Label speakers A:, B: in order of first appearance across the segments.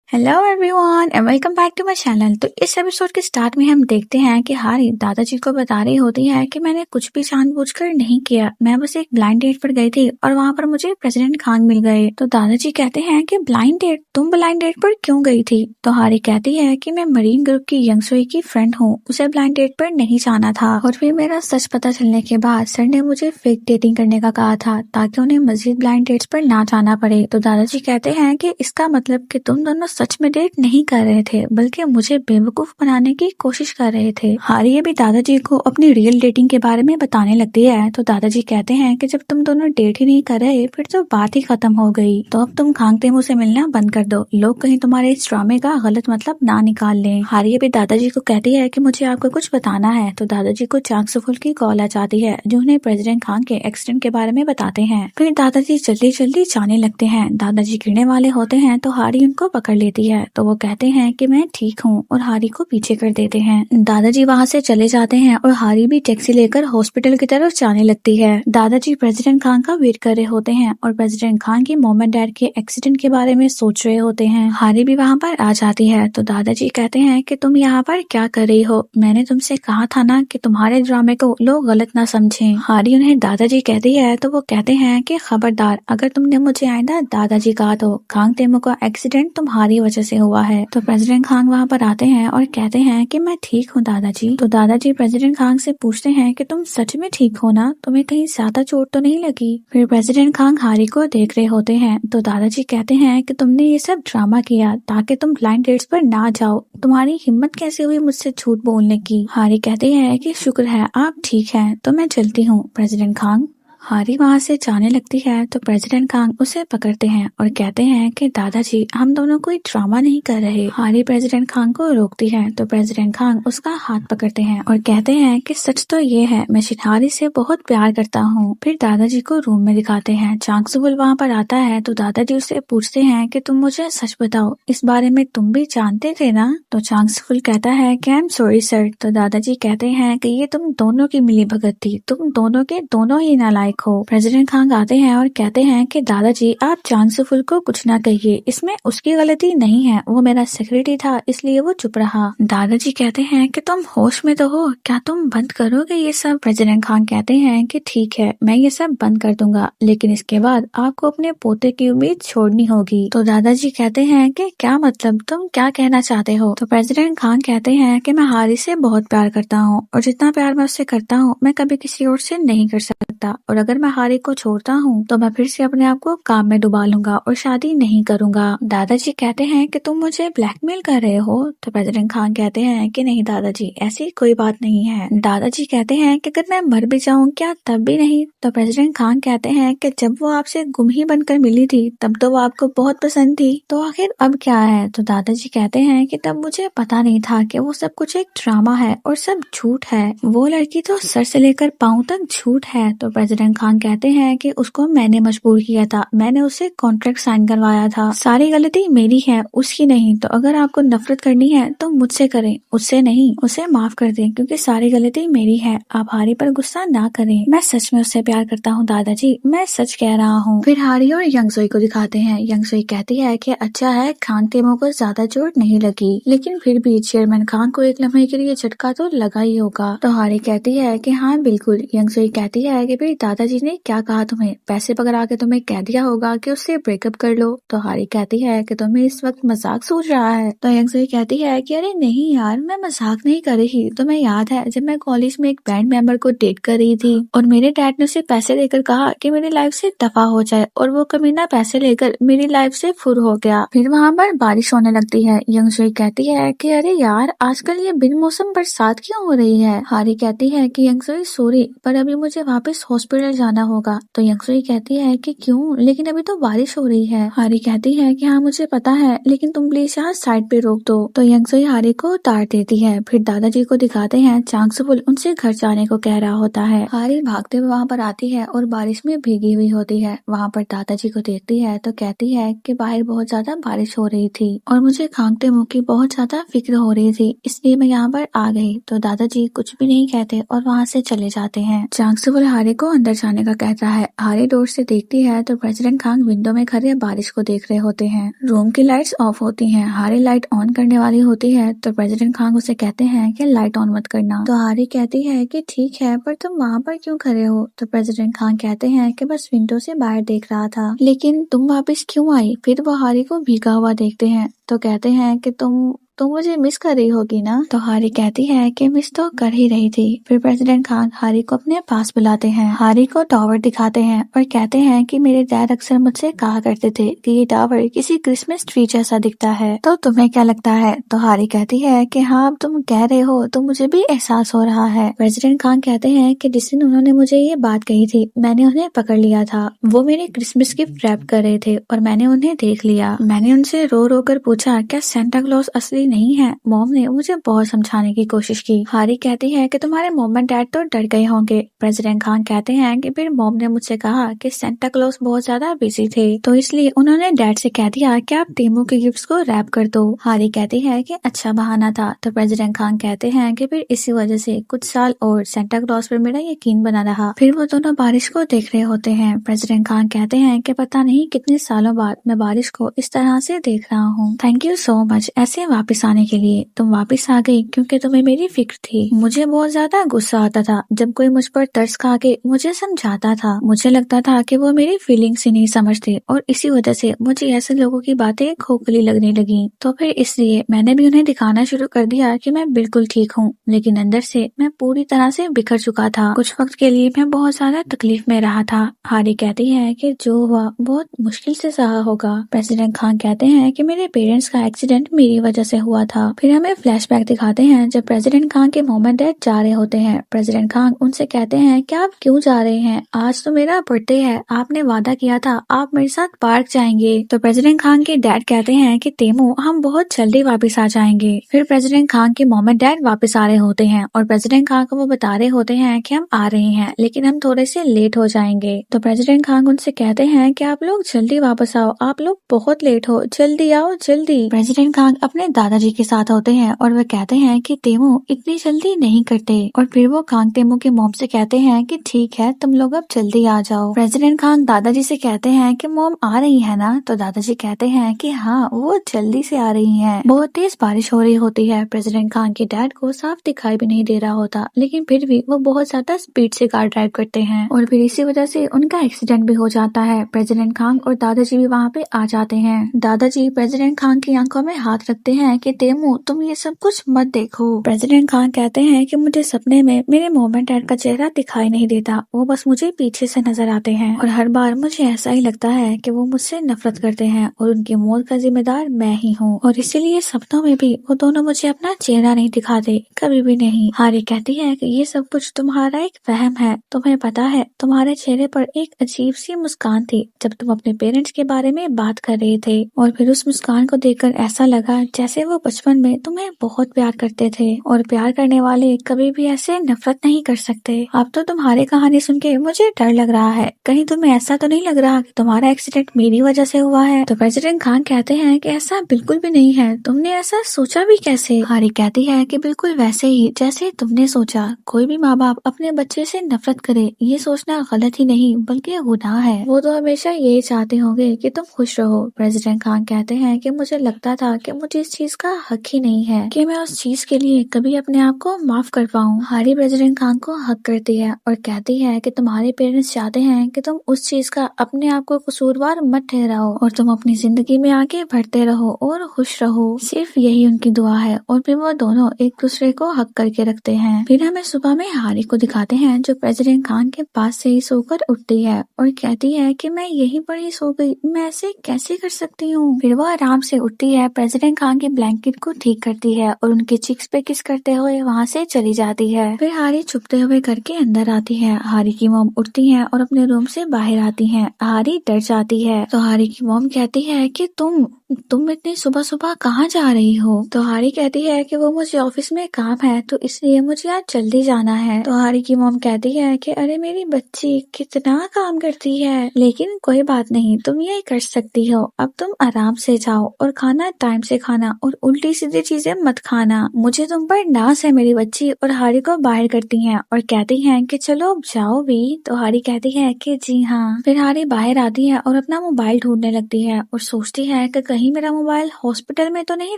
A: Hello everyone and welcome back to my channel. तो इस episode के स्टार्ट में हम देखते हैं कि हारी दादाजी को बता रही होती है कि मैंने कुछ भी जानबूझकर नहीं किया, मैं बस एक ब्लाइंड डेट पर गई थी और वहाँ पर मुझे प्रेसिडेंट खान मिल गए। तो दादाजी कहते हैं कि ब्लाइंड डेट, तुम ब्लाइंड डेट पर क्यों गई थी? तो हारी कहती है कि मैं मरीन ग्रुप की यंगसोई की फ्रेंड हूँ, उसे ब्लाइंड डेट पर नहीं जाना था और फिर मेरा सच पता चलने के बाद सर ने मुझे फेक डेटिंग करने का कहा था ताकि उन्हें मजीद ब्लाइंड डेट्स पर ना जाना पड़े। तो दादाजी कहते हैं कि इसका मतलब कि तुम दोनों सच में डेट नहीं कर रहे थे बल्कि मुझे बेवकूफ बनाने की कोशिश कर रहे थे। हारी भी दादाजी को अपनी रियल डेटिंग के बारे में बताने लगती है। तो दादाजी कहते हैं कि जब तुम दोनों डेट ही नहीं कर रहे फिर तो बात ही खत्म हो गई, तो अब तुम खांग तेमू से मिलना बंद कर दो, लोग कहीं तुम्हारे इस ड्रामे का गलत मतलब ना निकाल लें। हारी भी दादाजी को कहती है कि मुझे आपको कुछ बताना है। तो दादाजी को चांग सुफुल की कॉल आ जाती है जो उन्हें प्रेसिडेंट खान के एक्सीडेंट के बारे में बताते हैं। फिर दादाजी जल्दी जल्दी जाने लगते हैं। दादाजी गिरने वाले होते हैं तो हारी उनको पकड़ लेती है। तो वो कहते हैं कि मैं ठीक हूँ और हारी को पीछे कर देते हैं। दादाजी वहाँ से चले जाते हैं और हारी भी टैक्सी लेकर हॉस्पिटल की तरफ जाने लगती है। दादाजी प्रेसिडेंट खान का वेट कर रहे होते हैं और प्रेसिडेंट खान की मॉम एंड डैड के एक्सीडेंट के बारे में सोच रहे होते हैं। हारी भी वहाँ पर आ जाती है। तो दादाजी कहते हैं कि तुम यहाँ पर क्या कर रही हो? मैंने तुमसे कहा था ना कि तुम्हारे ड्रामे को लोग गलत ना समझें। हारी उन्हें दादाजी कहती है तो वो कहते हैं कि खबरदार, अगर तुमने मुझे आइंदा दादाजी कहा तो खांग तेमू का एक्सीडेंट तुम्हारी वजह से हुआ है। तो प्रेसिडेंट खान वहाँ पर आते हैं और कहते हैं कि मैं ठीक हूँ दादाजी। तो दादाजी प्रेसिडेंट खान से पूछते हैं कि तुम सच में ठीक हो ना, तुम्हें कहीं ज्यादा चोट तो नहीं लगी? फिर प्रेसिडेंट खान हारी को देख रहे होते हैं। तो दादाजी कहते हैं कि तुमने ये सब ड्रामा किया ताकि तुम ब्लाइंड डेट्स पर ना जाओ, तुम्हारी हिम्मत कैसे हुई मुझसे झूठ बोलने की? हारी कहते हैं कि शुक्र है आप ठीक हैं, तो मैं चलती हूँ प्रेसिडेंट खान। हारी वहाँ से जाने लगती है तो प्रेसिडेंट खान उसे पकड़ते हैं और कहते हैं कि दादाजी हम दोनों कोई ड्रामा नहीं कर रहे। हारी प्रेसिडेंट खान को रोकती है तो प्रेसिडेंट खान उसका हाथ पकड़ते हैं और कहते हैं कि सच तो ये है मैं शिनहारी से बहुत प्यार करता हूँ। फिर दादाजी को रूम में दिखाते हैं। चांग सुफुल वहाँ पर आता है तो दादाजी उससे पूछते हैं कि तुम मुझे सच बताओ, इस बारे में तुम भी जानते थे ना? तो चांग सुफुल कहता है कि आई एम सॉरी सर। तो दादाजी कहते हैं कि ये तुम दोनों की मिली भगत थी, तुम दोनों के दोनों ही नालायक हो। प्रेसिडेंट खान आते हैं और कहते हैं कि दादाजी आप चांग सुफुल को कुछ ना कहिए, इसमें उसकी गलती नहीं है, वो मेरा सेक्रेटरी था इसलिए वो चुप रहा। दादाजी कहते हैं कि तुम होश में तो हो, क्या तुम बंद करोगे ये सब? प्रेसिडेंट खान कहते हैं कि ठीक है मैं ये सब बंद कर दूंगा, लेकिन इसके बाद आपको अपने पोते की उम्मीद छोड़नी होगी। तो दादाजी कहते हैं कि क्या मतलब, तुम क्या कहना चाहते हो? तो प्रेसिडेंट खान कहते हैं कि मैं हारी से बहुत प्यार करता हूँ और जितना प्यार मैं उससे करता हूँ मैं कभी किसी और से नहीं कर सकता, और अगर मैं हारी को छोड़ता हूँ तो मैं फिर से अपने आप को काम में डुबा लूंगा और शादी नहीं करूंगा। दादाजी कहते हैं कि तुम मुझे ब्लैकमेल कर रहे हो? तो प्रेसिडेंट खान कहते हैं कि नहीं दादाजी ऐसी कोई बात नहीं है। दादाजी कहते हैं कि अगर मैं मर भी जाऊँ क्या तब भी नहीं? तो प्रेसिडेंट खान कहते हैं कि जब वो आपसे गुम ही बनकर मिली थी तब तो वो आपको बहुत पसंद थी, तो आखिर अब क्या है? तो दादाजी कहते हैं कि तब मुझे पता नहीं था कि वो सब कुछ एक ड्रामा है और सब झूठ है, वो लड़की तो सर से लेकर पाँव तक झूठ है। तो प्रेसिडेंट खान कहते हैं कि उसको मैंने मजबूर किया था, मैंने उसे कॉन्ट्रैक्ट साइन करवाया था, सारी गलती मेरी है उसकी नहीं। तो अगर आपको नफरत करनी है तो मुझसे करें, उससे नहीं, उसे माफ कर दें क्योंकि सारी गलती मेरी है। आप हारी पर गुस्सा ना करें, मैं सच में उससे प्यार करता हूँ दादाजी, मैं सच कह रहा हूँ। फिर हारी और यंगसोई को दिखाते हैं। यंगसोई कहती है कि अच्छा है खान तेमो को ज्यादा चोट नहीं लगी, लेकिन फिर भी चेयरमैन खान को एक लम्हे के लिए झटका तो लगा ही होगा। तो हारी कहती है कि हाँ बिल्कुल। यंगसोई कहती है कि फिर दादाजी ने क्या कहा तुम्हें? पैसे पकड़ा के तुम्हें कह दिया होगा कि उससे ब्रेकअप कर लो। तो हारी कहती है कि तुम्हें इस वक्त मजाक सूझ रहा है। तो यंगसोई कहती है कि अरे नहीं यार मैं मजाक नहीं कर रही, तुम्हें याद है जब मैं कॉलेज में एक बैंड मेंबर को डेट कर रही थी और मेरे डैड ने उसे पैसे देकर कहा कि मेरी लाइफ से दफा हो जाए, और वो कमीना पैसे लेकर मेरी लाइफ से फुर हो गया। फिर वहाँ पर बारिश होने लगती है। यंगसोई कहती है कि अरे यार आजकल ये बिन मौसम बरसात क्यों हो रही है? हारी कहती है कि यंगसोई सॉरी पर अभी मुझे वापस हॉस्पिटल जाना होगा। तो यंगसोई कहती है कि क्यों, लेकिन अभी तो बारिश हो रही है। हारी कहती है कि हाँ मुझे पता है, लेकिन तुम प्लीज यहाँ साइड पे रोक दो। तो यंगसोई हारी को उतार देती है। फिर दादाजी को दिखाते हैं। चांग सुफुल उनसे घर जाने को कह रहा होता है। हारी भागते हुए वहाँ पर आती है और बारिश में भीगी हुई होती है। वहाँ पर दादाजी को देखती है तो कहती है कि बाहर बहुत ज्यादा बारिश हो रही थी और मुझे खांग तेमू की बहुत ज्यादा फिक्र हो रही थी, इसलिए मैं यहाँ पर आ गई। तो दादाजी कुछ भी नहीं कहते और वहाँ से चले जाते हैं। चांग सुफुल हारी को अंदर जाने का कहता है। हारी डोर से देखती है तो प्रेसिडेंट खान विंडो में खड़े बारिश को देख रहे होते हैं। रूम की लाइट्स ऑफ होती हैं। हारी लाइट ऑन करने वाली होती है तो प्रेसिडेंट खान उसे कहते हैं कि लाइट ऑन मत करना। तो हारी कहती है कि ठीक है, पर तुम वहाँ पर क्यों खड़े हो? तो प्रेसिडेंट खान कहते हैं कि बस विंडो से बाहर देख रहा था। लेकिन तुम वापस क्यों आई? फिर वो हारी को भीगा हुआ देखते हैं तो कहते हैं कि तुम मुझे मिस कर रही होगी ना? तो हारी कहती है कि मिस तो कर ही रही थी। फिर प्रेसिडेंट खान हारी को अपने पास बुलाते हैं। हारी को टावर दिखाते हैं और कहते हैं कि मेरे डैड अक्सर मुझसे कहा करते थे कि ये टावर किसी क्रिसमस ट्री जैसा दिखता है, तो तुम्हें क्या लगता है? तो हारी कहती है कि हाँ, तुम कह रहे हो तो मुझे भी एहसास हो रहा है। प्रेसिडेंट खान कहते हैं कि जिस दिन उन्होंने मुझे ये बात कही थी मैंने उन्हें पकड़ लिया था। वो मेरे क्रिसमस गिफ्ट रैप कर रहे थे और मैंने उन्हें देख लिया। मैंने उनसे रो रो कर पूछा क्या सेंटा क्लॉज असली नहीं है? मॉम ने मुझे बहुत समझाने की कोशिश की। हारी कहती है कि तुम्हारे मॉम एंड डैड तो डर गए होंगे। प्रेसिडेंट खान कहते हैं कि फिर मॉम ने मुझसे कहा कि सेंटा क्लॉज बहुत ज्यादा बिजी थे तो इसलिए उन्होंने डैड से कह दिया कि आप टेमू के गिफ्ट्स को रैप कर दो। हारी कहती है कि अच्छा बहाना था। तो प्रेसिडेंट खान कहते हैं कि फिर इसी वजह से कुछ साल और सेंटा क्लॉज पर मेरा यकीन बना रहा। फिर वो दोनों बारिश को देख रहे होते हैं। प्रेसिडेंट खान कहते हैं कि पता नहीं कितने सालों बाद मैं बारिश को इस तरह से देख रहा हूँ। थैंक यू सो मच ऐसे वापस आने के लिए। तुम वापस आ गई क्योंकि तुम्हें मेरी फिक्र थी। मुझे बहुत ज्यादा गुस्सा आता था जब कोई मुझ पर तरस खा के मुझे समझाता था। मुझे लगता था कि वो मेरी फीलिंग्स ही नहीं समझते और इसी वजह से मुझे ऐसे लोगों की बातें खोखली लगने लगी। तो फिर इसलिए मैंने भी उन्हें दिखाना शुरू कर दिया कि मैं बिल्कुल ठीक हूँ, लेकिन अंदर से मैं पूरी तरह से बिखर चुका था। कुछ वक्त के लिए मैं बहुत ज्यादा तकलीफ में रहा था। हारी कहती है कि जो हुआ बहुत मुश्किल से सहा होगा। प्रेसिडेंट खान कहते हैं कि मेरे पेरेंट्स का एक्सीडेंट मेरी वजह से हुआ था। फिर हमें फ्लैशबैक दिखाते हैं जब प्रेसिडेंट खान के मॉम एंड डैड जा रहे होते हैं। प्रेसिडेंट खान उनसे कहते हैं कि आप क्यों जा रहे हैं? आज तो मेरा बर्थडे है, आपने वादा किया था आप मेरे साथ पार्क जाएंगे। तो प्रेसिडेंट खान के डैड कहते हैं कि तेमू हम बहुत जल्दी वापस आ जाएंगे। फिर प्रेसिडेंट खान के मॉम एंड डैड वापस आ रहे होते हैं और प्रेसिडेंट खान को वो बता रहे होते हैं कि हम आ रहे हैं लेकिन हम थोड़े से लेट हो जाएंगे। तो प्रेसिडेंट खान उनसे कहते हैं कि आप लोग जल्दी वापस आओ, आप लोग बहुत लेट हो, जल्दी आओ जल्दी। प्रेसिडेंट खान अपने दादाजी के साथ होते हैं और वे कहते हैं कि तेमू इतनी जल्दी नहीं करते। और फिर वो खान तेमू के मॉम से कहते हैं कि ठीक है तुम लोग अब जल्दी आ जाओ। प्रेसिडेंट खान दादाजी से कहते हैं कि मॉम आ रही है ना? तो दादाजी कहते हैं कि हाँ वो जल्दी से आ रही हैं। बहुत तेज बारिश हो रही होती है। प्रेसिडेंट खान के डैड को साफ दिखाई भी नहीं दे रहा होता लेकिन फिर भी वो बहुत ज्यादा स्पीड से कार ड्राइव करते हैं और फिर इसी वजह से उनका एक्सीडेंट भी हो जाता है। प्रेसिडेंट खान और दादाजी भी वहाँ पे आ जाते हैं। दादाजी प्रेसिडेंट खान की आंखों में हाथ रखते हैं कि तेमू तुम ये सब कुछ मत देखो। प्रेसिडेंट खान कहते हैं कि मुझे सपने में मेरे मॉम एंड डैड का चेहरा दिखाई नहीं देता, वो बस मुझे पीछे से नजर आते हैं और हर बार मुझे ऐसा ही लगता है कि वो मुझसे नफरत करते हैं और उनकी मौत का जिम्मेदार मैं ही हूँ और इसीलिए सपनों में भी वो दोनों मुझे अपना चेहरा नहीं दिखाते, कभी भी नहीं। हारी कहती है कि ये सब कुछ तुम्हारा एक वहम है। तुम्हें पता है तुम्हारे चेहरे पर एक अजीब सी मुस्कान थी जब तुम अपने पेरेंट्स के बारे में बात कर रहे थे और फिर उस मुस्कान को देखकर ऐसा लगा जैसे वो बचपन में तुम्हें बहुत प्यार करते थे और प्यार करने वाले कभी भी ऐसे नफरत नहीं कर सकते। अब तो तुम्हारी कहानी सुन के मुझे डर लग रहा है, कहीं तुम्हें ऐसा तो नहीं लग रहा कि तुम्हारा एक्सीडेंट मेरी वजह से हुआ है? तो प्रेसिडेंट खान कहते हैं कि ऐसा बिल्कुल भी नहीं है, तुमने ऐसा सोचा भी कैसे? हारी कहती है कि बिल्कुल वैसे ही जैसे तुमने सोचा। कोई भी माँ बाप अपने बच्चे से नफरत करे ये सोचना गलत ही नहीं बल्कि गुनाह है। वो तो हमेशा यही चाहते होंगे कि तुम खुश रहो। प्रेसिडेंट खान कहते हैं कि मुझे लगता था कि मुझे इस चीज का हक ही नहीं है कि मैं उस चीज के लिए कभी अपने आप को माफ कर पाऊँ। हारी प्रेसिडेंट खान को हक करती है और कहती है कि तुम्हारे पेरेंट्स चाहते हैं कि तुम उस चीज का अपने आप को कसूरवार मत ठहराओ और तुम अपनी जिंदगी में आगे बढ़ते रहो और खुश रहो, सिर्फ यही उनकी दुआ है। और फिर वो दोनों एक दूसरे को हक करके रखते हैं। फिर हमें सुबह में हारी को दिखाते हैं जो प्रेसिडेंट खान के पास से ही सोकर उठती है और कहती है कि मैं यहीं पर ही सो गई, मैं ऐसे कैसे कर सकती हूँ? फिर वो आराम से उठती है, प्रेसिडेंट खान के ब्लैंकेट को ठीक करती है और उनके चिक्स पे किस करते हुए वहाँ से चली जाती है। फिर हारी छुपते हुए घर के अंदर आती है। हारी की मॉम उठती है और अपने रूम से बाहर आती है। हारी डर जाती है तो हारी की मॉम कहती है कि तुम तुम इतनी सुबह सुबह कहाँ जा रही हो? तो हारी कहती है कि वो मुझे ऑफिस में काम है तो इसलिए मुझे आज जल्दी जाना है। तो हारी की मॉम कहती है कि अरे मेरी बच्ची कितना काम करती है, लेकिन कोई बात नहीं, तुम ये कर सकती हो। अब तुम आराम से जाओ और खाना टाइम से खाना और उल्टी सीधी चीजें मत खाना। मुझे तुम पर नाज है मेरी बच्ची। और हारी को बाहर करती हैं और कहती हैं कि चलो अब जाओ भी। तो हारी कहती है कि जी हाँ। फिर हारी बाहर आती है और अपना मोबाइल ढूंढने लगती है और सोचती है कि कहीं मेरा मोबाइल हॉस्पिटल में तो नहीं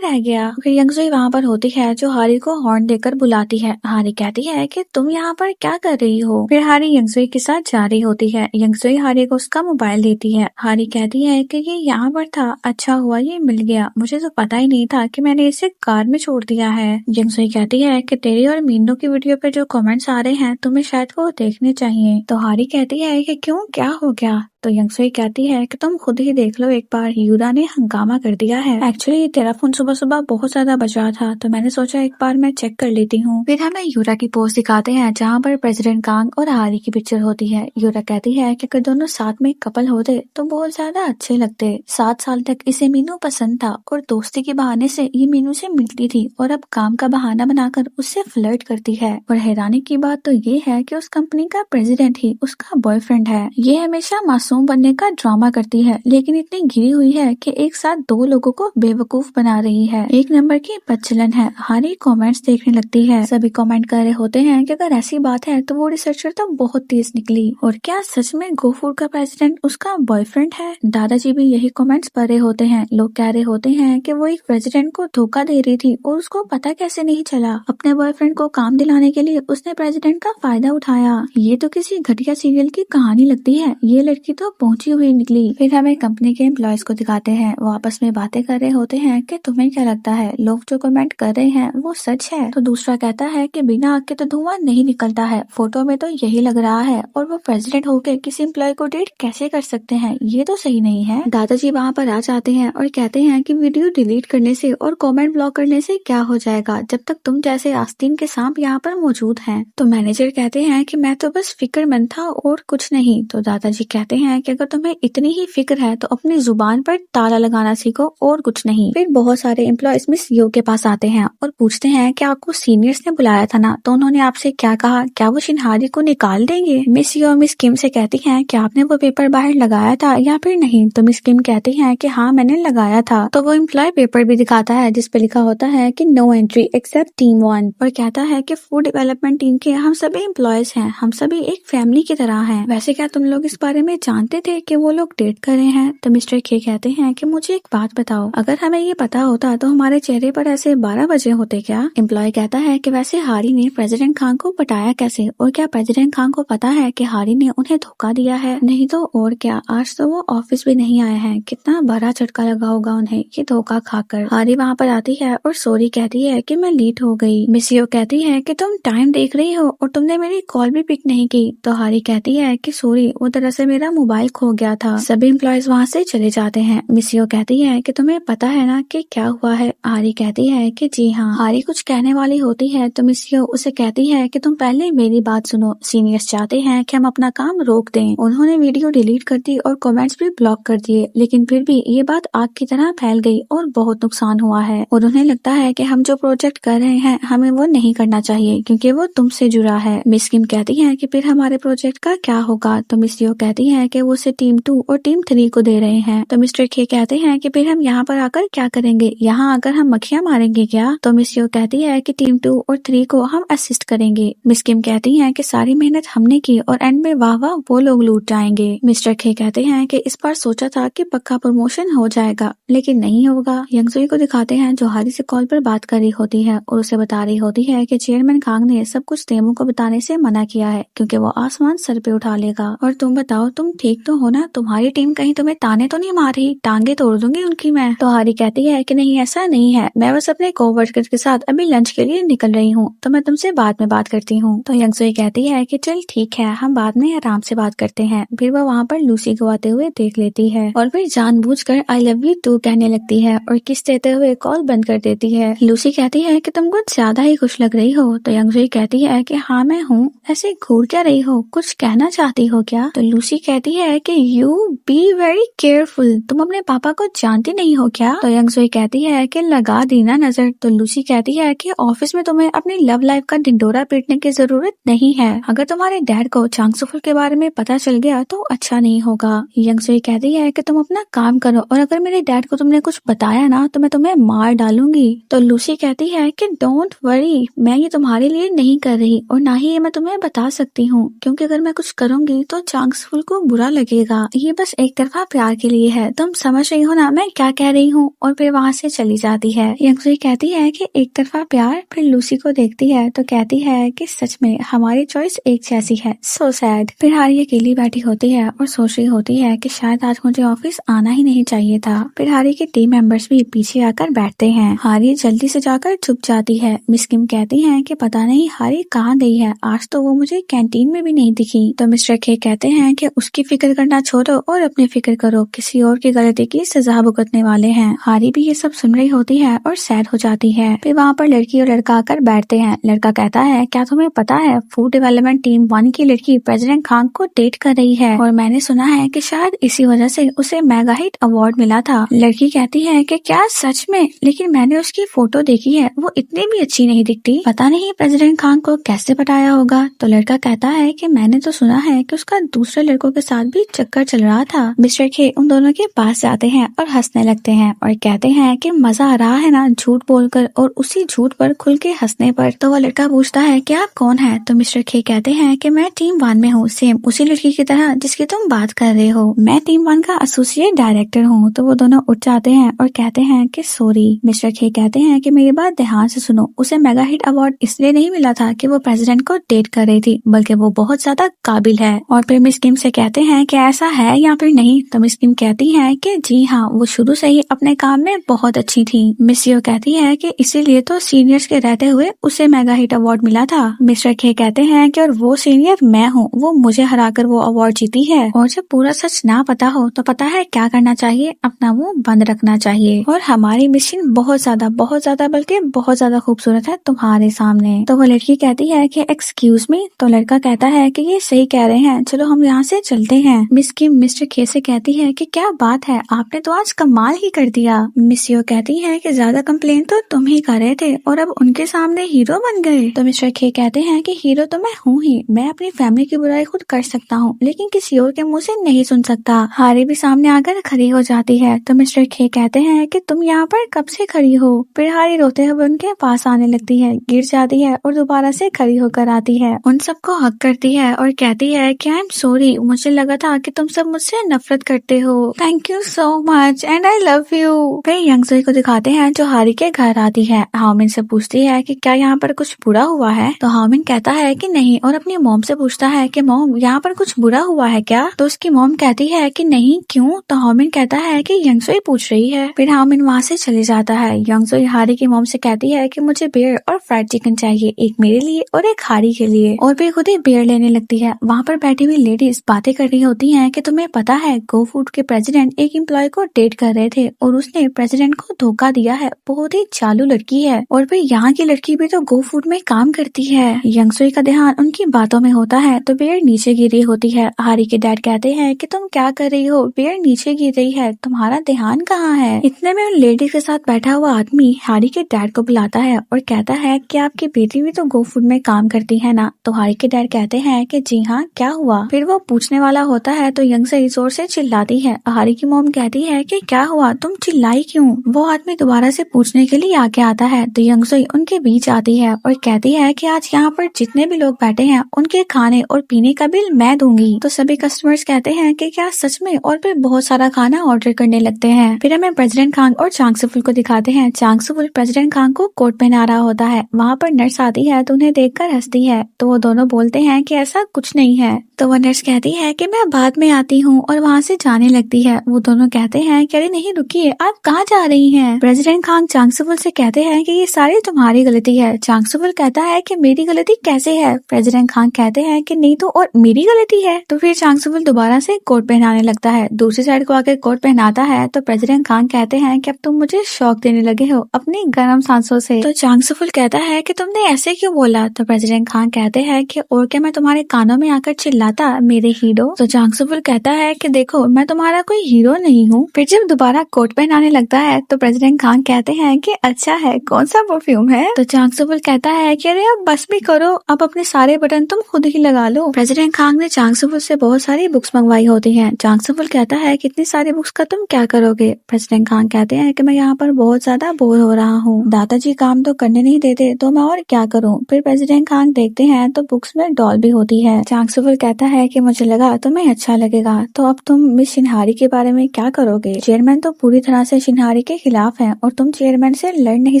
A: रह गया। फिर यंगजुई वहाँ पर होती है जो हारी को हॉर्न देकर बुलाती है। हारी कहती है कि तुम यहाँ पर क्या कर रही हो? फिर हारी यंगजुई के साथ जा रही होती है। यंगजुई हारी को उसका मोबाइल देती है। हारी कहती है कि ये यहाँ पर था, अच्छा हुआ ये मिल गया, मुझे तो पता ही नहीं था कि मैंने इसे कार में छोड़ दिया है। यंगजुई कहती है कि तेरी और मीनू की वीडियो पे जो कमेंट्स आ रहे हैं तुम्हें शायद वो देखने चाहिए। तो हारी कहती है कि क्यों, क्या हो गया? तो यंगसुई कहती है कि तुम खुद ही देख लो एक बार, यूरा ने हंगामा कर दिया है। एक्चुअली तेरा फोन सुबह सुबह बहुत ज्यादा बज रहा था तो मैंने सोचा एक बार मैं चेक कर लेती हूँ। फिर हमें यूरा की पोस्ट दिखाते हैं जहाँ पर प्रेसिडेंट कांग और हारी की पिक्चर होती है। यूरा कहती है कि अगर दोनों साथ में कपल होते तो बहुत ज्यादा अच्छे लगते। 7 साल तक इसे मीनू पसंद था और दोस्ती के बहाने से ये मीनू से मिलती थी और अब काम का बहाना बनाकर उससे फ्लर्ट करती है। और हैरानी की बात तो ये है कि उस कंपनी का प्रेसिडेंट ही उसका बॉयफ्रेंड है। ये हमेशा मासूम बनने का ड्रामा करती है लेकिन इतनी घिरी हुई है कि एक साथ 2 लोगों को बेवकूफ बना रही है। एक नंबर की बदचलन है। हारी कमेंट्स देखने लगती है। सभी कमेंट कर रहे होते हैं कि अगर ऐसी बात है तो वो रिसर्चर तो बहुत तेज निकली। और क्या सच में गोफूर का प्रेसिडेंट उसका बॉयफ्रेंड है? दादाजी भी यही कमेंट्स पढ़ रहे होते हैं। लोग कह रहे होते हैं कि वो एक प्रेसिडेंट को धोखा दे रही थी और उसको पता कैसे नहीं चला। अपने बॉयफ्रेंड को काम दिलाने के लिए उसने प्रेसिडेंट का फायदा उठाया। ये तो किसी घटिया सीरियल की कहानी लगती है। ये लड़की तो पहुंची हुई निकली। फिर हमें कंपनी के एम्प्लॉयज को दिखाते हैं। वो आपस में बातें कर रहे होते हैं कि तुम्हें क्या लगता है लोग जो कमेंट कर रहे हैं वो सच है? तो दूसरा कहता है कि बिना आग के तो धुआं नहीं निकलता है, फोटो में तो यही लग रहा है। और वो प्रेसिडेंट होकर किसी एम्प्लॉय को डेट कैसे कर सकते हैं? ये तो सही नहीं है। दादाजी वहाँ पर आ जाते हैं और कहते हैं कि वीडियो डिलीट करने से और कमेंट ब्लॉक करने से क्या हो जाएगा जब तक तुम जैसे आस्तीन के सांप यहाँ पर मौजूद हैं। तो मैनेजर कहते हैं कि मैं तो बस फिक्रमंद था और कुछ नहीं। तो दादाजी कहते हैं कि अगर तुम्हें इतनी ही फिक्र है तो अपनी जुबान पर ताला लगाना सीखो और कुछ नहीं। फिर बहुत सारे एम्प्लॉयज मिस यो के पास आते हैं और पूछते हैं कि आपको सीनियर्स ने बुलाया था ना, तो उन्होंने आपसे क्या कहा? क्या वो शिनहारी को निकाल देंगे? मिस यो मिस किम से कहती हैं कि आपने वो पेपर बाहर लगाया था या फिर नहीं? तो मिस किम कहती हैं कि हाँ मैंने लगाया था। तो वो एम्प्लॉय पेपर भी दिखाता है जिसपे लिखा होता है कि नो एंट्री एक्सेप्ट टीम 1 और कहता है कि फूड डेवलपमेंट टीम के हम सभी एम्प्लॉयज हैं, हम सभी एक फैमिली की तरह हैं। वैसे क्या तुम लोग इस बारे में जानते थे कि वो लोग डेट कर रहे हैं? तो मिस्टर के कहते हैं कि मुझे एक बात बताओ, अगर हमें ये पता होता तो हमारे चेहरे पर ऐसे 12 बजे होते क्या? एम्प्लॉय कहता है कि वैसे हारी ने प्रेसिडेंट खान को पटाया कैसे और क्या प्रेसिडेंट खान को पता है कि हारी ने उन्हें धोखा दिया है? नहीं तो और क्या, आज तो वो ऑफिस भी नहीं आए हैं। कितना बड़ा झटका लगा होगा उन्हें ये धोखा खाकर। हारी वहाँ पर आती है और सॉरी कहती है कि मैं लेट हो गई। मिस यो कहती है कि तुम टाइम देख रही हो और तुमने मेरी कॉल भी पिक नहीं की। तो हारी कहती है कि सॉरी, वो दरअसल मेरा मोबाइल खो गया था। सभी एम्प्लॉयज वहाँ से चले जाते हैं। मिस यो कहती है कि तुम्हें पता है ना कि क्या हुआ है? हारी कहती है कि जी हाँ। हारी कुछ कहने वाली होती है तो मिस यो उसे कहती है कि तुम पहले मेरी बात सुनो। सीनियर्स चाहते हैं कि हम अपना काम रोक दें। उन्होंने वीडियो डिलीट कर दी और कमेंट्स भी ब्लॉक कर दिए, लेकिन फिर भी ये बात आग की तरह फैल गई और बहुत नुकसान हुआ है। और उन्हें लगता है कि हम जो प्रोजेक्ट कर रहे हैं हमें वो नहीं करना चाहिए क्योंकि वो तुमसे जुड़ा है। मिस किम कहती है कि फिर हमारे प्रोजेक्ट का क्या होगा? तो मिस यो कहती है कि वो उसे टीम 2 और टीम 3 को दे रहे हैं। तो मिस्टर खे कहते हैं कि फिर हम यहाँ पर आकर क्या करेंगे? यहाँ आकर हम मक्खियाँ मारेंगे क्या? तो मिस यो कहती है कि टीम 2 और 3 को हम असिस्ट करेंगे। मिस किम कहती है कि सारी मेहनत हमने की और एंड में वाह वाह वो लोग लूट जाएंगे। मिस्टर खे कहते हैं कि इस बार सोचा था कि पक्का प्रमोशन हो जाएगा लेकिन नहीं होगा। यंगसुई को दिखाते हैं जो हारी से कॉल पर बात कर रही होती है और उसे बता रही होती है कि चेयरमैन कांग ने सब कुछ तेमू को बताने से मना किया है क्योंकि वो आसमान सर पे उठा लेगा। और तुम बताओ, तुम ठीक तो हो ना? तुम्हारी टीम कहीं तुम्हें ताने तो नहीं मार रही? टांगे तोड़ दूंगी उनकी मैं। तो हारी कहती है कि नहीं ऐसा नहीं है, मैं बस अपने कोवर्कर्स के साथ अभी लंच के लिए निकल रही हूँ, तो मैं तुमसे बाद में बात करती हूँ। तो यंगसुई कहती है कि चल ठीक है, हम बाद में आराम से बात करते हैं। फिर वो वहाँ पर लूसी को आते हुए देख लेती है और फिर जानबूझकर आई लव यू टू कहने लगती है और किस देते हुए कॉल बंद कर देती है। लूसी कहती है कि तुम कुछ ज्यादा ही खुश लग रही हो। तो यंगसुई कहती है कि हाँ मैं हूँ, ऐसे घूर क्या रही हो, कुछ कहना चाहती हो क्या? तो लूसी कहती कहती है कि यू बी वेरी केयरफुल, तुम अपने पापा को जानती नहीं हो क्या? तो यंग सोई कहती है कि लगा दी ना नजर। तो लूसी कहती है कि ऑफिस में तुम्हें अपनी लव लाइफ का ढिंडोरा पीटने की जरूरत नहीं है। अगर तुम्हारे डैड को चांग सुफुल के बारे में पता चल गया तो अच्छा नहीं होगा। यंग सोई कहती है कि तुम अपना काम करो और अगर मेरे डैड को तुमने कुछ बताया ना तो मैं तुम्हें मार डालूंगी। तो लूसी कहती है कि डोंट वरी, मैं ये तुम्हारे लिए नहीं कर रही और ना ही ये मैं तुम्हें बता सकती हूँ, क्योंकि अगर मैं कुछ करूंगी तो चांग सुफुल को बुरा लगेगा। ये बस एक तरफा प्यार के लिए है, तुम समझ रही हो ना मैं क्या कह रही हूँ। और फिर वहाँ से चली जाती है। यंग सोई कहती है कि एक तरफा प्यार। फिर लूसी को देखती है तो कहती है कि सच में हमारी चॉइस एक जैसी है, सो सैड। फिर हारी अकेली बैठी होती है और सोच रही होती है कि शायद आज मुझे ऑफिस आना ही नहीं चाहिए था। फिर हारी के टीम मेंबर्स भी पीछे आकर बैठते हैं। हारी जल्दी से जाकर छुप जाती है। मिस किम कहती है कि पता नहीं हारी कहाँ गई है, आज तो वो मुझे कैंटीन में भी नहीं दिखी। तो मिस्टर खे कहते हैं कि उसकी फिक्र करना छोड़ो और अपनी फिक्र करो, किसी और की गलती की सजा भुगतने वाले हैं। हारी भी ये सब सुन रही होती है और सैड हो जाती है। फिर वहाँ पर लड़की और लड़का आकर बैठते हैं। लड़का कहता है क्या तुम्हें पता है फूड डेवलपमेंट टीम 1 की लड़की प्रेसिडेंट खान को डेट कर रही है और मैंने सुना है कि शायद इसी वजह से उसे मेगा हिट अवार्ड मिला था। लड़की कहती है कि क्या सच में? लेकिन मैंने उसकी फोटो देखी है, वो इतनी भी अच्छी नहीं दिखती, पता नहीं प्रेसिडेंट खान को कैसे पटाया होगा। तो लड़का कहता है कि मैंने तो सुना है कि उसका दूसरे लड़कों के साथ भी चक्कर चल रहा था। मिस्टर खे उन दोनों के पास जाते हैं और हंसने लगते हैं और कहते हैं कि मजा आ रहा है ना झूठ बोलकर और उसी झूठ पर खुल के हंसने पर। तो वो लड़का पूछता है कि आप कौन है? तो मिस्टर खे कहते हैं कि मैं टीम 1 में हूँ, सेम उसी लड़की की तरह जिसकी तुम बात कर रहे हो। मैं टीम 1 का एसोसिएट डायरेक्टर हूँ। तो वो दोनों उठ जाते हैं और कहते हैं कि सॉरी। मिस्टर खे कहते हैं कि मेरी बात ध्यान से सुनो, उसे मेगा हिट अवार्ड इसलिए नहीं मिला था कि वो प्रेसिडेंट को डेट कर रही थी, बल्कि वो बहुत ज्यादा काबिल है। और फिर मिस किम से कहते हैं कि ऐसा है या फिर नहीं। तो मिस किम कहती है कि जी हाँ, वो शुरू से ही अपने काम में बहुत अच्छी थी। मिस यो कहती है कि इसीलिए तो सीनियर्स के रहते हुए उसे मेगा हिट अवार्ड मिला था। मिस्टर खे कहते हैं कि और वो सीनियर मैं हूँ, वो मुझे हराकर वो अवार्ड जीती है। और जब पूरा सच ना पता हो तो पता है क्या करना चाहिए, अपना मुंह बंद रखना चाहिए। और हमारी मिशन बहुत ज्यादा बल्कि बहुत ज्यादा खूबसूरत है तुम्हारे सामने। तो वो लड़की कहती है कि एक्सक्यूज मी। तो लड़का कहता है कि ये सही कह रहे हैं, चलो हम यहाँ से चलते हैं। मिस किम मिस्टर खे से कहती है कि क्या बात है, आपने तो आज कमाल ही कर दिया। मिस यो कहती है कि ज्यादा कंप्लेन तो तुम ही कर रहे थे और अब उनके सामने हीरो बन गए। तो मिस्टर खे कहते हैं कि हीरो तो मैं हूँ ही, मैं अपनी फैमिली की बुराई खुद कर सकता हूँ लेकिन किसी और के मुंह से नहीं सुन सकता। हारी भी सामने आकर खड़ी हो जाती है। तो मिस्टर खे कहते हैं कि तुम यहाँ पर कब से खड़ी हो? फिर हारी रोते हुए उनके पास आने लगती है, गिर जाती है और दोबारा से खड़ी होकर आती है, उन सबको हक करती है और कहती है कि आई एम सॉरी, मुझे लगा था कि तुम सब मुझसे नफरत करते हो, thank you so much and I love you. फिर यंग सोई को दिखाते हैं जो हारी के घर आती है। हाओमिन से पूछती है कि क्या यहाँ पर कुछ बुरा हुआ है? तो हाओमिन कहता है कि नहीं और अपनी मॉम से पूछता है कि मॉम यहाँ पर कुछ बुरा हुआ है क्या? तो उसकी मॉम कहती है कि नहीं, क्यों? तो हाओमिन कहता है कि यंग सोई पूछ रही है। फिर हाओमिन वहाँ से चले जाता है। यंग सोई हारी की मॉम से कहती है कि मुझे बियर और फ्राइड चिकन चाहिए, एक मेरे लिए और एक हारी के लिए। और फिर खुद ही बियर लेने लगती है। वहाँ पर बैठी हुई लेडीज बातें कर रही होती हैं कि तुम्हें पता है गो फूड के प्रेसिडेंट एक एम्प्लॉय को डेट कर रहे थे और उसने प्रेसिडेंट को धोखा दिया है, बहुत ही चालू लड़की है। और फिर यहाँ की लड़की भी तो गो फूड में काम करती है। यंग सोई का ध्यान उनकी बातों में होता है तो बियर नीचे गिर रही होती है। हारी के डैड कहते हैं कि तुम क्या कर रही हो, बियर नीचे गिर रही है, तुम्हारा ध्यान कहाँ है? इतने में उन लेडीज के साथ बैठा हुआ आदमी हारी के डैड को बुलाता है और कहता है कि आपकी बेटी भी तो गो फूड में काम करती है ना? तो हारी के डैड कहते हैं कि जी हाँ, क्या हुआ? फिर वो पूछने वाला होता है तो यंग सोई जोर से चिल्लाती है। हारी की मॉम कहती है कि क्या हुआ, तुम चिल्लाई क्यों? वो आदमी दोबारा से पूछने के लिए आगे आता है तो यंग सोई उनके बीच आती है और कहती है कि आज यहाँ पर जितने भी लोग बैठे हैं उनके खाने और पीने का बिल मैं दूंगी। तो सभी कस्टमर्स कहते हैं कि क्या सच में? और फिर बहुत सारा खाना ऑर्डर करने लगते हैं। फिर हमें प्रेसिडेंट खान और चांग सुफुल को दिखाते हैं। चांग सुफुल प्रेसिडेंट खान को कोट पहना रहा होता है। वहाँ पर नर्स आती है तो उन्हें देखकर हंसती है। तो वो दोनों बोलते हैं कि ऐसा कुछ नहीं है। तो वो नर्स कहती है कि मैं बाद में आती हूँ और वहाँ से जाने लगती है। वो दोनों कहते हैं कि अरे नहीं रुकिए, आप कहाँ जा रही हैं? प्रेसिडेंट खान चांग सुफुल से कहते हैं कि ये सारी तुम्हारी गलती है। चांग सुफुल कहता है कि मेरी गलती कैसे है? प्रेसिडेंट खान कहते हैं कि नहीं तो और मेरी गलती है। तो फिर चांग सुफुल दोबारा से कोट पहनाने लगता है। दूसरी साइड को आकर कोट पहनाता है तो प्रेसिडेंट खान कहते हैं कि अब तुम मुझे शौक देने लगे हो अपनी गर्म सांसों से। तो चांग सुफुल कहता है कि तुमने ऐसे क्यों बोला? तो प्रेसिडेंट खान कहते हैं कि और क्या मैं तुम्हारे कानों में आकर चिल्लाता मेरे हीरो? तो चांग सो-फुल कहता है कि देखो मैं तुम्हारा कोई हीरो नहीं हूँ। फिर जब दोबारा कोट पहनाने लगता है तो प्रेसिडेंट खान कहते हैं कि अच्छा है, कौन सा परफ्यूम है? तो चांग सो-फुल कहता है कि अरे अब बस भी करो, अब अपने सारे बटन तुम खुद ही लगा लो। प्रेसिडेंट खान ने चांग सो-फुल से बहुत सारी बुक्स मंगवाई होती हैं। चांग सो-फुल कहता है कि इतनी सारी बुक्स का तुम क्या करोगे? प्रेसिडेंट खान कहते हैं कि मैं यहाँ पर बहुत ज्यादा बोर हो रहा हूँ, दादाजी काम तो करने नहीं देते तो मैं और क्या करूँ। फिर प्रेसिडेंट खान देखते हैं तो बुक्स में डॉल भी होती है। चांग सो-फुल कहता है कि मुझे लगा तुम्हें अच्छा लगेगा, तो अब तुम मिस शिनहारी के बारे में क्या करोगे? चेयरमैन तो पूरी तरह से शिनहारी के खिलाफ है और तुम चेयरमैन से लड़ नहीं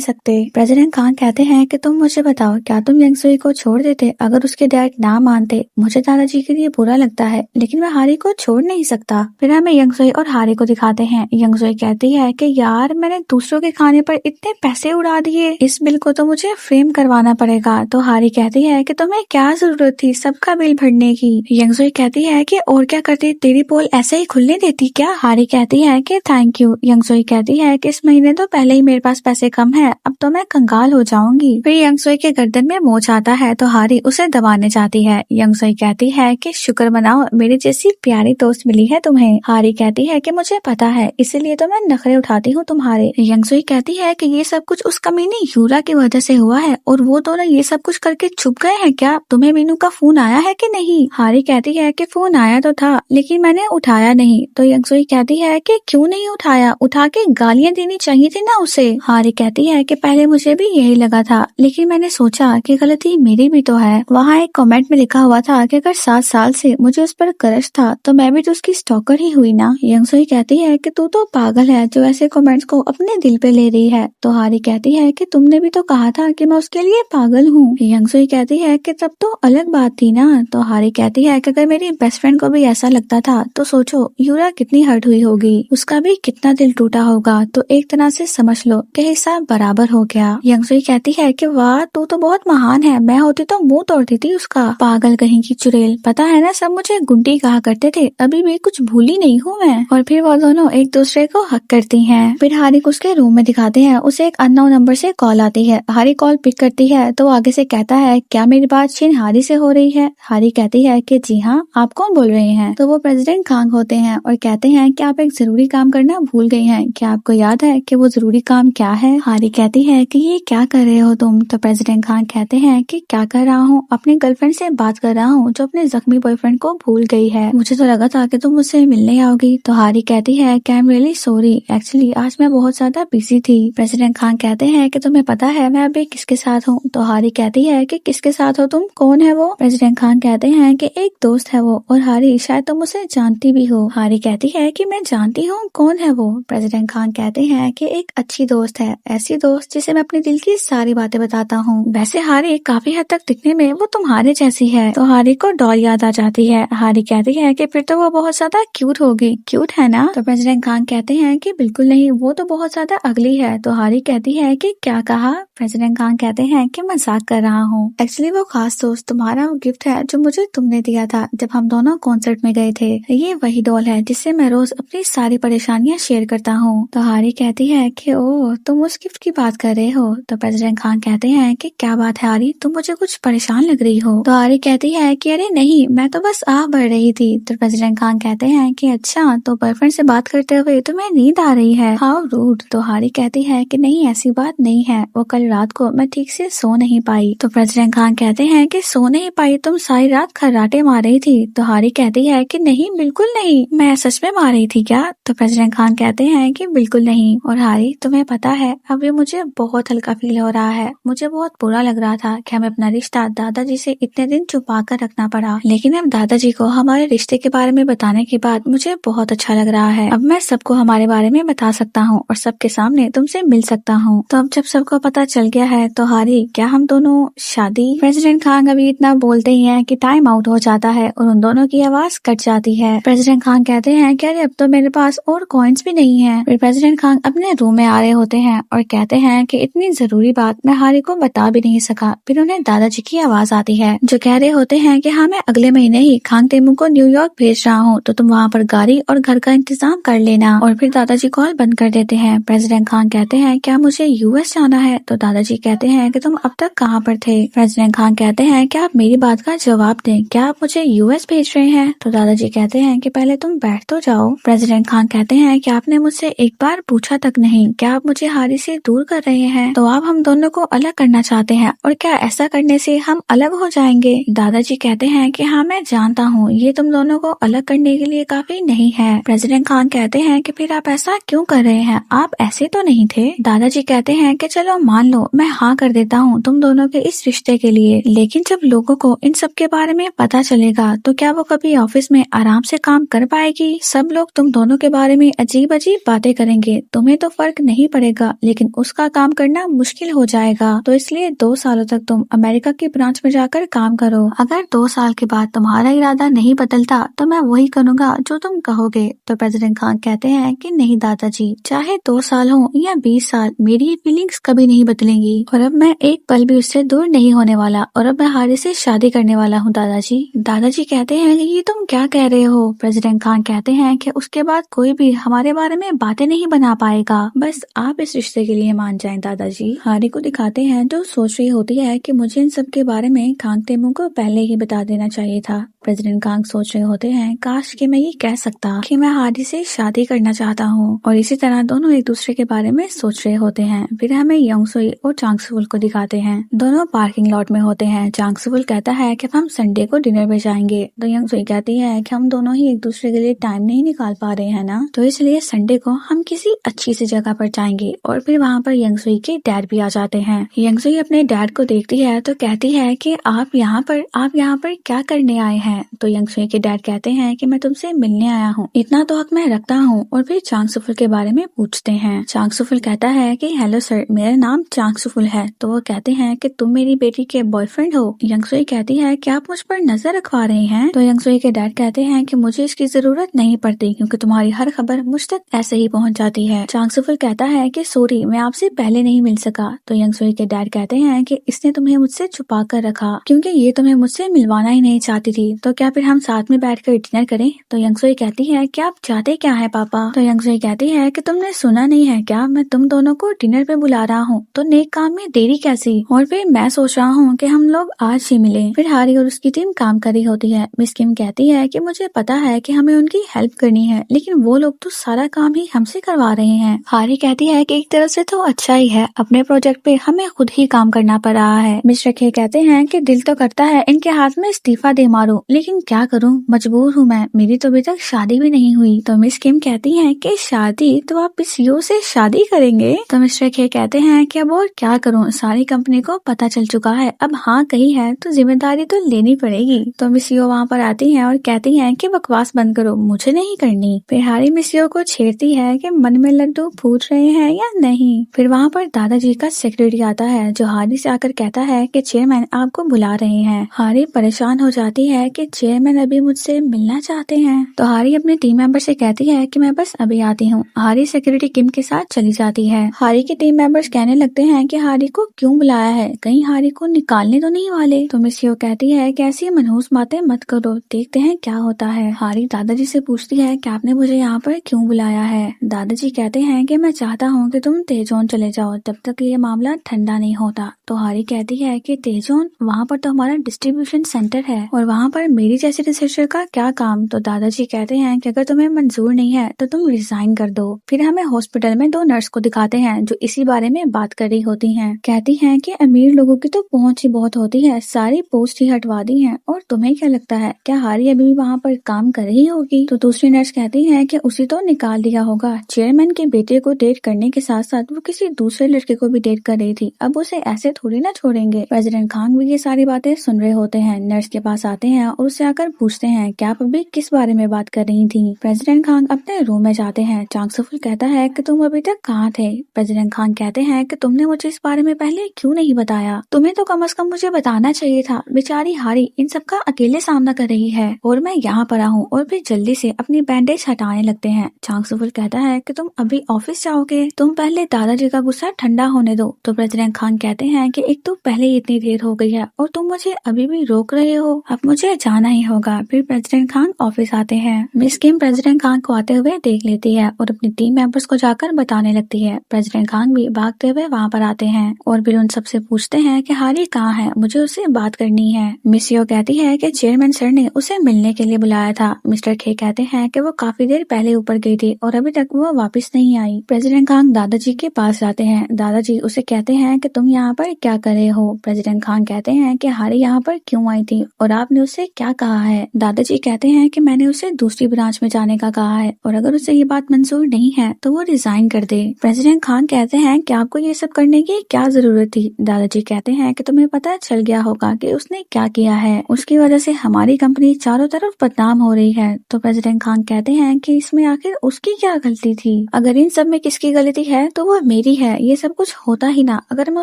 A: सकते। प्रेसिडेंट खान कहते हैं कि तुम मुझे बताओ, क्या तुम यंगसुई को छोड़ देते अगर उसके डैड ना मानते? मुझे दादाजी के लिए बुरा लगता है लेकिन मैं हारी को छोड़ नहीं सकता। फिर हमें यंगसुई और हारी को दिखाते हैं। यंगसुई कहती है कि यार मैंने दूसरों के खाने पर इतने पैसे उड़ा दिए, इस बिल को तो मुझे फ्रेम करवाना पड़ेगा। तो हारी कहती है कि तुम्हें क्या जरूरत थी सबका बिल भरने की? यंगसुई कहती है कि और क्या करती, तेरी पोल ऐसे ही खुलने देती क्या? हारी कहती है कि थैंक यू। यंगसुई कहती है कि इस महीने तो पहले ही मेरे पास पैसे कम है, अब तो मैं कंगाल हो जाऊंगी। फिर यंगसुई के गर्दन में मोच आता है तो हारी उसे दबाने जाती है। यंगसुई कहती है कि शुक्र मनाओ मेरी जैसी प्यारी दोस्त मिली है तुम्हें। हारी कहती है कि मुझे पता है, इसीलिए तो मैं नखरे उठाती हूँ तुम्हारे। यंगसुई कहती है कि ये सब कुछ उस कमीनी यूरा की वजह से हुआ है और वो दोनों ये सब कुछ करके छुप गए हैं क्या? तुम्हें मीनू का फोन आया है कि नहीं? हारी कहती है कि फोन आया तो था लेकिन मैंने उठाया नहीं। तो यंगसुई कहती है कि क्यों नहीं उठाया, उठा के गालियां देनी चाहिए थी ना उसे। हारी कहती है कि पहले मुझे भी यही लगा था लेकिन मैंने सोचा कि गलती मेरी भी तो है। वहाँ एक कमेंट में लिखा हुआ था कि अगर 7 साल से मुझे उस पर क्रश था तो मैं भी तो उसकी स्टॉकर ही हुई ना। यंगसुई कहती है कि तू तो पागल है जो ऐसे कमेंट्स को अपने दिल पे ले रही है। तो हारी कहती है कि तुमने भी तो कहा था कि मैं उसके लिए पागल हूँ। यंगसुई कहती है कि तब तो अलग बात थी ना। तो हारी कहती है कि अगर मेरी बेस्ट फ्रेंड को भी ऐसा लगता था तो सोचो यूरा कितनी हर्ट हुई होगी, उसका भी कितना दिल टूटा होगा। तो एक तरह से समझ लो कि हिसाब बराबर हो गया। यंगसुई कहती है कि वाह तू तो बहुत महान है, मैं होती तो मुंह तोड़ती थी उसका। पागल कहीं की चुड़ैल, पता है ना सब मुझे गुंडी कहा करते थे, अभी भी कुछ भूली नहीं हूँ मैं। और फिर वो दोनों एक दूसरे को हक करती हैं। फिर हारी को उसके रूम में दिखाते हैं, उसे एक अननोन नंबर से कॉल आती है। हारी कॉल पिक करती है तो आगे से कहता है क्या मेरी बात शिनहारी से हो रही है? हारी कहती है कि जी हाँ, आप कौन बोल रहे हैं? तो वो प्रेसिडेंट खान होते हैं और कहते हैं कि आप एक जरूरी काम करना भूल गई हैं, क्या आपको याद है कि वो जरूरी काम क्या है? हारी कहती है कि ये क्या कर रहे हो तुम? तो प्रेसिडेंट खान कहते हैं कि क्या कर रहा हूँ, अपनी गर्लफ्रेंड से बात कर रहा हूँ जो अपने जख्मी बॉयफ्रेंड को भूल गई है, मुझे तो लगा था कि तुम मुझसे मिलने आओगी। तो हारी कहती है कि I am really sorry, actually आज मैं बहुत ज्यादा बिजी थी। प्रेसिडेंट खान कहते हैं कि तुम्हें पता है मैं अभी किसके साथ हूँ? तो हारी कहती है कि किसके साथ हो तुम, कौन है वो? प्रेसिडेंट खान कहते हैं कि एक दोस्त है वो, और हारी शायद तुम उसे जानती भी हो। हारी कहती है कि मैं जानती हूँ, कौन है वो? प्रेसिडेंट खान कहते हैं कि एक अच्छी दोस्त है, ऐसी दोस्त जिसे मैं अपने दिल की सारी बातें बताता हूँ। वैसे हारी काफी हद तक दिखने में वो तुम्हारे जैसी है। तो हारी को डॉल याद आ जाती है। हारी कहती है कि फिर तो वो बहुत ज्यादा क्यूट होगी, क्यूट है ना? तो प्रेसिडेंट खान कहते हैं कि बिल्कुल नहीं, वो तो बहुत ज्यादा अगली है। तो हारी कहती है कि क्या कहा? प्रेसिडेंट खान कहते हैं कि मजाक कर रहा हूँ, एक्चुअली वो खास दोस्त तुम्हारा वो गिफ्ट है जो मुझे तुमने दिया था जब हम दोनों कॉन्सर्ट में गए थे। ये वही डॉल है जिससे मैं रोज अपनी सारी परेशानियां शेयर करता हूँ। तो हारी कहती है कि ओह तुम उस गिफ्ट की बात कर रहे हो? तो प्रेसिडेंट खान कहते हैं कि क्या बात है हारी, तुम मुझे कुछ परेशान लग रही हो। तो हारी कहती है कि अरे नहीं, मैं तो बस आह भर रही थी। तो प्रेसिडेंट खान कहते हैं कि अच्छा, तो बॉयफ्रेंड से बात करते हुए तुम्हें नींद आ रही है, हाउ रूड। तो हारी कहती है कि नहीं ऐसी बात नहीं है, वो कल रात को मैं ठीक से सो नहीं पाई। तो प्रेसिडेंट खान कहते हैं कि सो नहीं पाई, तुम सारी रात खर्राटे मार रही थी। तो हारी कहती है कि नहीं बिल्कुल नहीं, मैं सच में मार रही थी क्या? तो प्रेसिडेंट खान कहते हैं कि बिल्कुल नहीं। और हारी तुम्हें पता है अभी मुझे बहुत हल्का फील हो रहा है, मुझे बहुत बुरा लग रहा था कि हमें अपना रिश्ता दादाजी से इतने दिन छुपा कर रखना पड़ा, लेकिन अब दादाजी को हमारे रिश्ते के बारे में बताने के बाद मुझे बहुत अच्छा लग रहा है। अब मैं सबको हमारे बारे में बता सकता हूँ और सबके सामने तुमसे मिल सकता हूँ। तो अब जब सबको पता चल गया है तो हारी क्या हम दोनों शादी? प्रेसिडेंट खान अभी इतना बोलते ही है कि टाइम आउट हो जाता है और उन दोनों की आवाज कट जाती है। प्रेसिडेंट खान कहते हैं कि अरे अब तो मेरे पास और कॉइन्स भी नहीं है। फिर प्रेसिडेंट खान अपने रूम में आ रहे होते हैं और कहते हैं कि इतनी जरूरी बात मैं हारी को बता भी नहीं सका। फिर उन्हें दादाजी की आवाज आती है जो कह रहे होते हैं कि हाँ मैं अगले महीने ही खांग तेमू को न्यूयॉर्क भेज रहा हूँ, तो तुम वहाँ पर गाड़ी और घर का इंतजाम कर लेना। और फिर दादाजी कॉल बंद कर देते हैं। प्रेसिडेंट खान कहते हैं क्या मुझे यूएस जाना है? तो दादाजी कहते हैं कि तुम अब तक कहाँ पर थे? प्रेसिडेंट खान कहते हैं क्या आप मेरी बात का जवाब दें, क्या आप मुझे यूएस भेज रहे हैं। तो दादाजी कहते हैं कि पहले तुम बैठ तो जाओ। प्रेसिडेंट खान कहते हैं कि आपने मुझसे एक बार पूछा तक नहीं, क्या आप मुझे हारी से दूर कर रहे हैं? तो आप हम दोनों को अलग करना चाहते हैं और क्या ऐसा करने से हम अलग हो जाएंगे? दादाजी कहते हैं कि हाँ मैं जानता हूँ, ये तुम दोनों को अलग करने के लिए काफी नहीं है। प्रेसिडेंट खान कहते हैं कि फिर आप ऐसा क्यों कर रहे हैं, आप ऐसे तो नहीं थे। दादाजी कहते हैं कि चलो मान लो मैं हाँ कर देता हूँ तुम दोनों के इस रिश्ते के लिए, लेकिन जब लोगों को इन सब के बारे में पता चलेगा तो क्या वो कभी ऑफिस में आराम से काम कर पाएगी? सब लोग तुम दोनों के बारे में अजीब अजीब बातें करेंगे, तुम्हें तो फर्क नहीं पड़ेगा लेकिन उसका काम करना मुश्किल हो जाएगा। तो इसलिए 2 सालों तक तुम अमेरिका की ब्रांच में जाकर काम करो। अगर 2 साल के बाद तुम्हारा इरादा नहीं बदलता तो मैं वही करूँगा जो तुम कहोगे। तो प्रेसिडेंट खान कहते हैं कि नहीं दादाजी, चाहे 2 साल हो या 20 साल, मेरी फीलिंग्स कभी नहीं बदलेंगी और अब मैं एक पल भी उससे दूर नहीं होने वाला और अब मैं हारी से शादी करने वाला हूँ दादाजी। दादाजी कहते हैं कि ये तुम क्या कह रहे हो? प्रेसिडेंट खान कहते हैं कि उसके बाद कोई भी हमारे बारे में बातें नहीं बना पाएगा, बस आप इस रिश्ते के लिए मान जाएं दादाजी। हारी को दिखाते हैं जो सोच रही होती है कि मुझे इन सब के बारे में कांग तेमू को पहले ही बता देना चाहिए था। प्रेसिडेंट कांग सोच रहे होते हैं काश कि मैं ये कह सकता कि मैं हारी से शादी करना चाहता हूँ, और इसी तरह दोनों एक दूसरे के बारे में सोच रहे होते हैं। फिर हमें यंग सुई और चांग सुफुल को दिखाते हैं, दोनों पार्किंग लॉट में होते हैं। चांग सुफुल कहता है कि हम संडे को डिनर पे जाएंगे, तो यंग सुई कहती है कि हम दोनों ही एक दूसरे के लिए टाइम नहीं निकाल पा रहे हैं ना, तो इसलिए संडे को हम किसी अच्छी सी जगह पर जाएंगे। और फिर वहाँ पर यंग सुई के डैड भी आ जाते हैं। यंग सुई अपने डैड को देखती है तो कहती है कि आप यहाँ पर क्या करने आए हैं? तो यंग सुई के डैड कहते हैं कि मैं तुमसे मिलने आया हूँ, इतना तो हक मैं रखता हूँ। और फिर चांग सुफुल के बारे में पूछते हैं। चांग सुफुल कहता है कि हेलो सर, मेरा नाम चांग सुफुल है। तो वो कहते हैं कि तुम मेरी बेटी के बॉयफ्रेंड हो? यंग सुई कहती है कि आप मुझ पर नजर रखवा रहे हैं? तो यंग सुई के डैड कहते हैं कि मुझे इसकी जरूरत नहीं पड़ती क्योंकि तुम्हारी हर खबर मुझ तक ऐसे ही पहुँच जाती है। चांग सुफुल कहता है कि सॉरी, मैं आपसे पहले नहीं मिल सका। तो यंग सुई के डैड कहते हैं कि इसने तुम्हें मुझसे छुपा कर रखा क्योंकि ये तुम्हें मुझसे मिलवाना ही नहीं चाहती थी, तो क्या फिर हम साथ में बैठकर डिनर करें? तो यंग सुई कहती है कि आप चाहते क्या है पापा? तो यंग सुई कहती है कि तुमने सुना नहीं है क्या, मैं तुम दोनों को डिनर पे बुला रहा हूँ, तो नेक काम में देरी कैसी? और फिर मैं सोच रहा हूँ कि हम लोग आज ही मिलें। फिर हारी और उसकी टीम काम कर रही होती है। मिस किम कहती है कि मुझे पता है कि हमें उनकी हेल्प करनी है, लेकिन वो लोग तो सारा काम ही हमसे करवा रहे हैं। हारी कहती है कि एक तरह से तो अच्छा ही है, अपने प्रोजेक्ट पे हमें खुद ही काम करना पड़ रहा है। मिस रखे कहते हैं कि दिल तो करता है इनके हाथ में इस्तीफा दे मारूं, लेकिन क्या करूं, मजबूर हूं मैं, मेरी तो अभी तक शादी भी नहीं हुई। तो मिस किम कहती हैं कि शादी, तो आप इस यो से शादी करेंगे? तो मिस्टर खे कहते हैं कि अब और क्या करूं, सारी कंपनी को पता चल चुका है, अब हाँ कही है तो जिम्मेदारी तो लेनी पड़ेगी। तो मिस यो वहाँ पर आती हैं और कहती हैं कि बकवास बंद करो, मुझे नहीं करनी। फिर हारी मिस यो को छेड़ती है कि मन में लड्डू फूट रहे हैं या नहीं। फिर वहाँ पर दादाजी का सेक्रेटरी आता है जो हारी से आकर कहता है कि चेयरमैन आपको बुला रहे हैं। हारी परेशान हो जाती है कि चेयरमैन अभी मुझसे मिलना चाहते हैं। तो हारी अपने टीम मेंबर से कहती है कि मैं बस अभी आती हूँ। हारी सेक्रेटरी किम के साथ चली जाती है। हारी के टीम मेंबर्स कहने लगते हैं कि हारी को क्यों बुलाया है, कहीं हारी को निकालने तो नहीं वाले। तो मिस यो कहती है कि ऐसी मनहूस बातें मत करो, देखते हैं क्या होता है। हारी दादाजी से पूछती है कि आपने मुझे यहाँ पर क्यों बुलाया है? दादाजी कहते हैं कि मैं चाहता हूँ कि तुम तेजोन चले जाओ जब तक ये मामला ठंडा नहीं होता। तो हारी कहती है कि तेजोन, वहाँ पर तो हमारा डिस्ट्रीब्यूशन सेंटर है और वहाँ पर मेरी जैसी रिसर्चर का क्या काम? तो दादाजी कहते हैं कि अगर तुम्हें मंजूर नहीं है तो तुम रिजाइन कर दो। फिर हमें हॉस्पिटल में 2 नर्स को दिखाते हैं जो इसी बारे में बात कर रही होती हैं। कहती हैं कि अमीर लोगों की तो पहुंच ही बहुत होती है, सारी पोस्ट ही हटवा दी है, और तुम्हें क्या लगता है क्या हारी अभी भी वहाँ पर काम कर रही होगी? तो दूसरी नर्स कहती है कि उसी तो निकाल दिया होगा, चेयरमैन के बेटे को डेट करने के साथ साथ वो किसी दूसरे लड़के को भी डेट कर रही थी, अब उसे ऐसे थोड़ी ना छोड़ेंगे। प्रेसिडेंट खान भी ये सारी बातें सुन रहे होते हैं। नर्स के पास आते हैं और उससे आकर पूछते हैं कि आप अभी किस बारे में बात कर रही थी? प्रेसिडेंट खान अपने रूम में जाते हैं। चांग सुफुल कहता है कि तुम अभी तक कहाँ थे? प्रेसिडेंट खान कहते हैं कि तुमने मुझे इस बारे में पहले क्यों नहीं बताया? तुम्हें तो कम से कम मुझे बताना चाहिए था। बेचारी हारी इन सब का अकेले सामना कर रही है और मैं यहाँ पर हूँ। और फिर जल्दी से अपनी बैंडेज हटाने लगते हैं। चांग सुफुल कहता है कि तुम अभी ऑफिस जाओगे, तुम पहले दादाजी का गुस्सा ठंडा होने दो। तो प्रेसिडेंट खान कहते हैं हैं कि एक तो पहले ही इतनी देर हो गई है और तुम मुझे अभी भी रोक रहे हो, अब मुझे जाना ही होगा। फिर प्रेसिडेंट खान ऑफिस आते हैं। मिस किम प्रेसिडेंट खान को आते हुए देख लेती है और अपनी टीम मेंबर्स को जाकर बताने लगती है। प्रेसिडेंट खान भी भागते हुए वहाँ पर आते हैं और फिर उन सबसे पूछते हैं कि हारी कहाँ है, मुझे उससे बात करनी है। मिस यो कहती है कि चेयरमैन सर ने उसे मिलने के लिए बुलाया था। मिस्टर खे कहते हैं कि वो काफी देर पहले ऊपर गई थी और अभी तक वो वापस नहीं आई। प्रेसिडेंट खान दादाजी के पास जाते हैं। दादाजी उसे कहते हैं कि तुम यहाँ पर क्या कर रहे हो। प्रेसिडेंट खान कहते हैं कि हारी यहाँ पर क्यों आई थी और आपने उससे क्या कहा है। दादाजी कहते हैं कि मैंने उसे दूसरी ब्रांच में जाने का कहा है और अगर उसे ये बात मंजूर नहीं है तो वो रिजाइन कर दे। प्रेसिडेंट खान कहते हैं कि आपको ये सब करने की क्या जरूरत थी। दादाजी कहते हैं कि तुम्हें पता चल गया होगा कि उसने क्या किया है, उसकी वजह से हमारी कंपनी चारों तरफ बदनाम हो रही है। तो प्रेसिडेंट खान कहते हैं कि इसमें आखिर उसकी क्या गलती थी, अगर इन सब में किसकी गलती है तो वो मेरी है, ये सब कुछ होता ही ना अगर मैं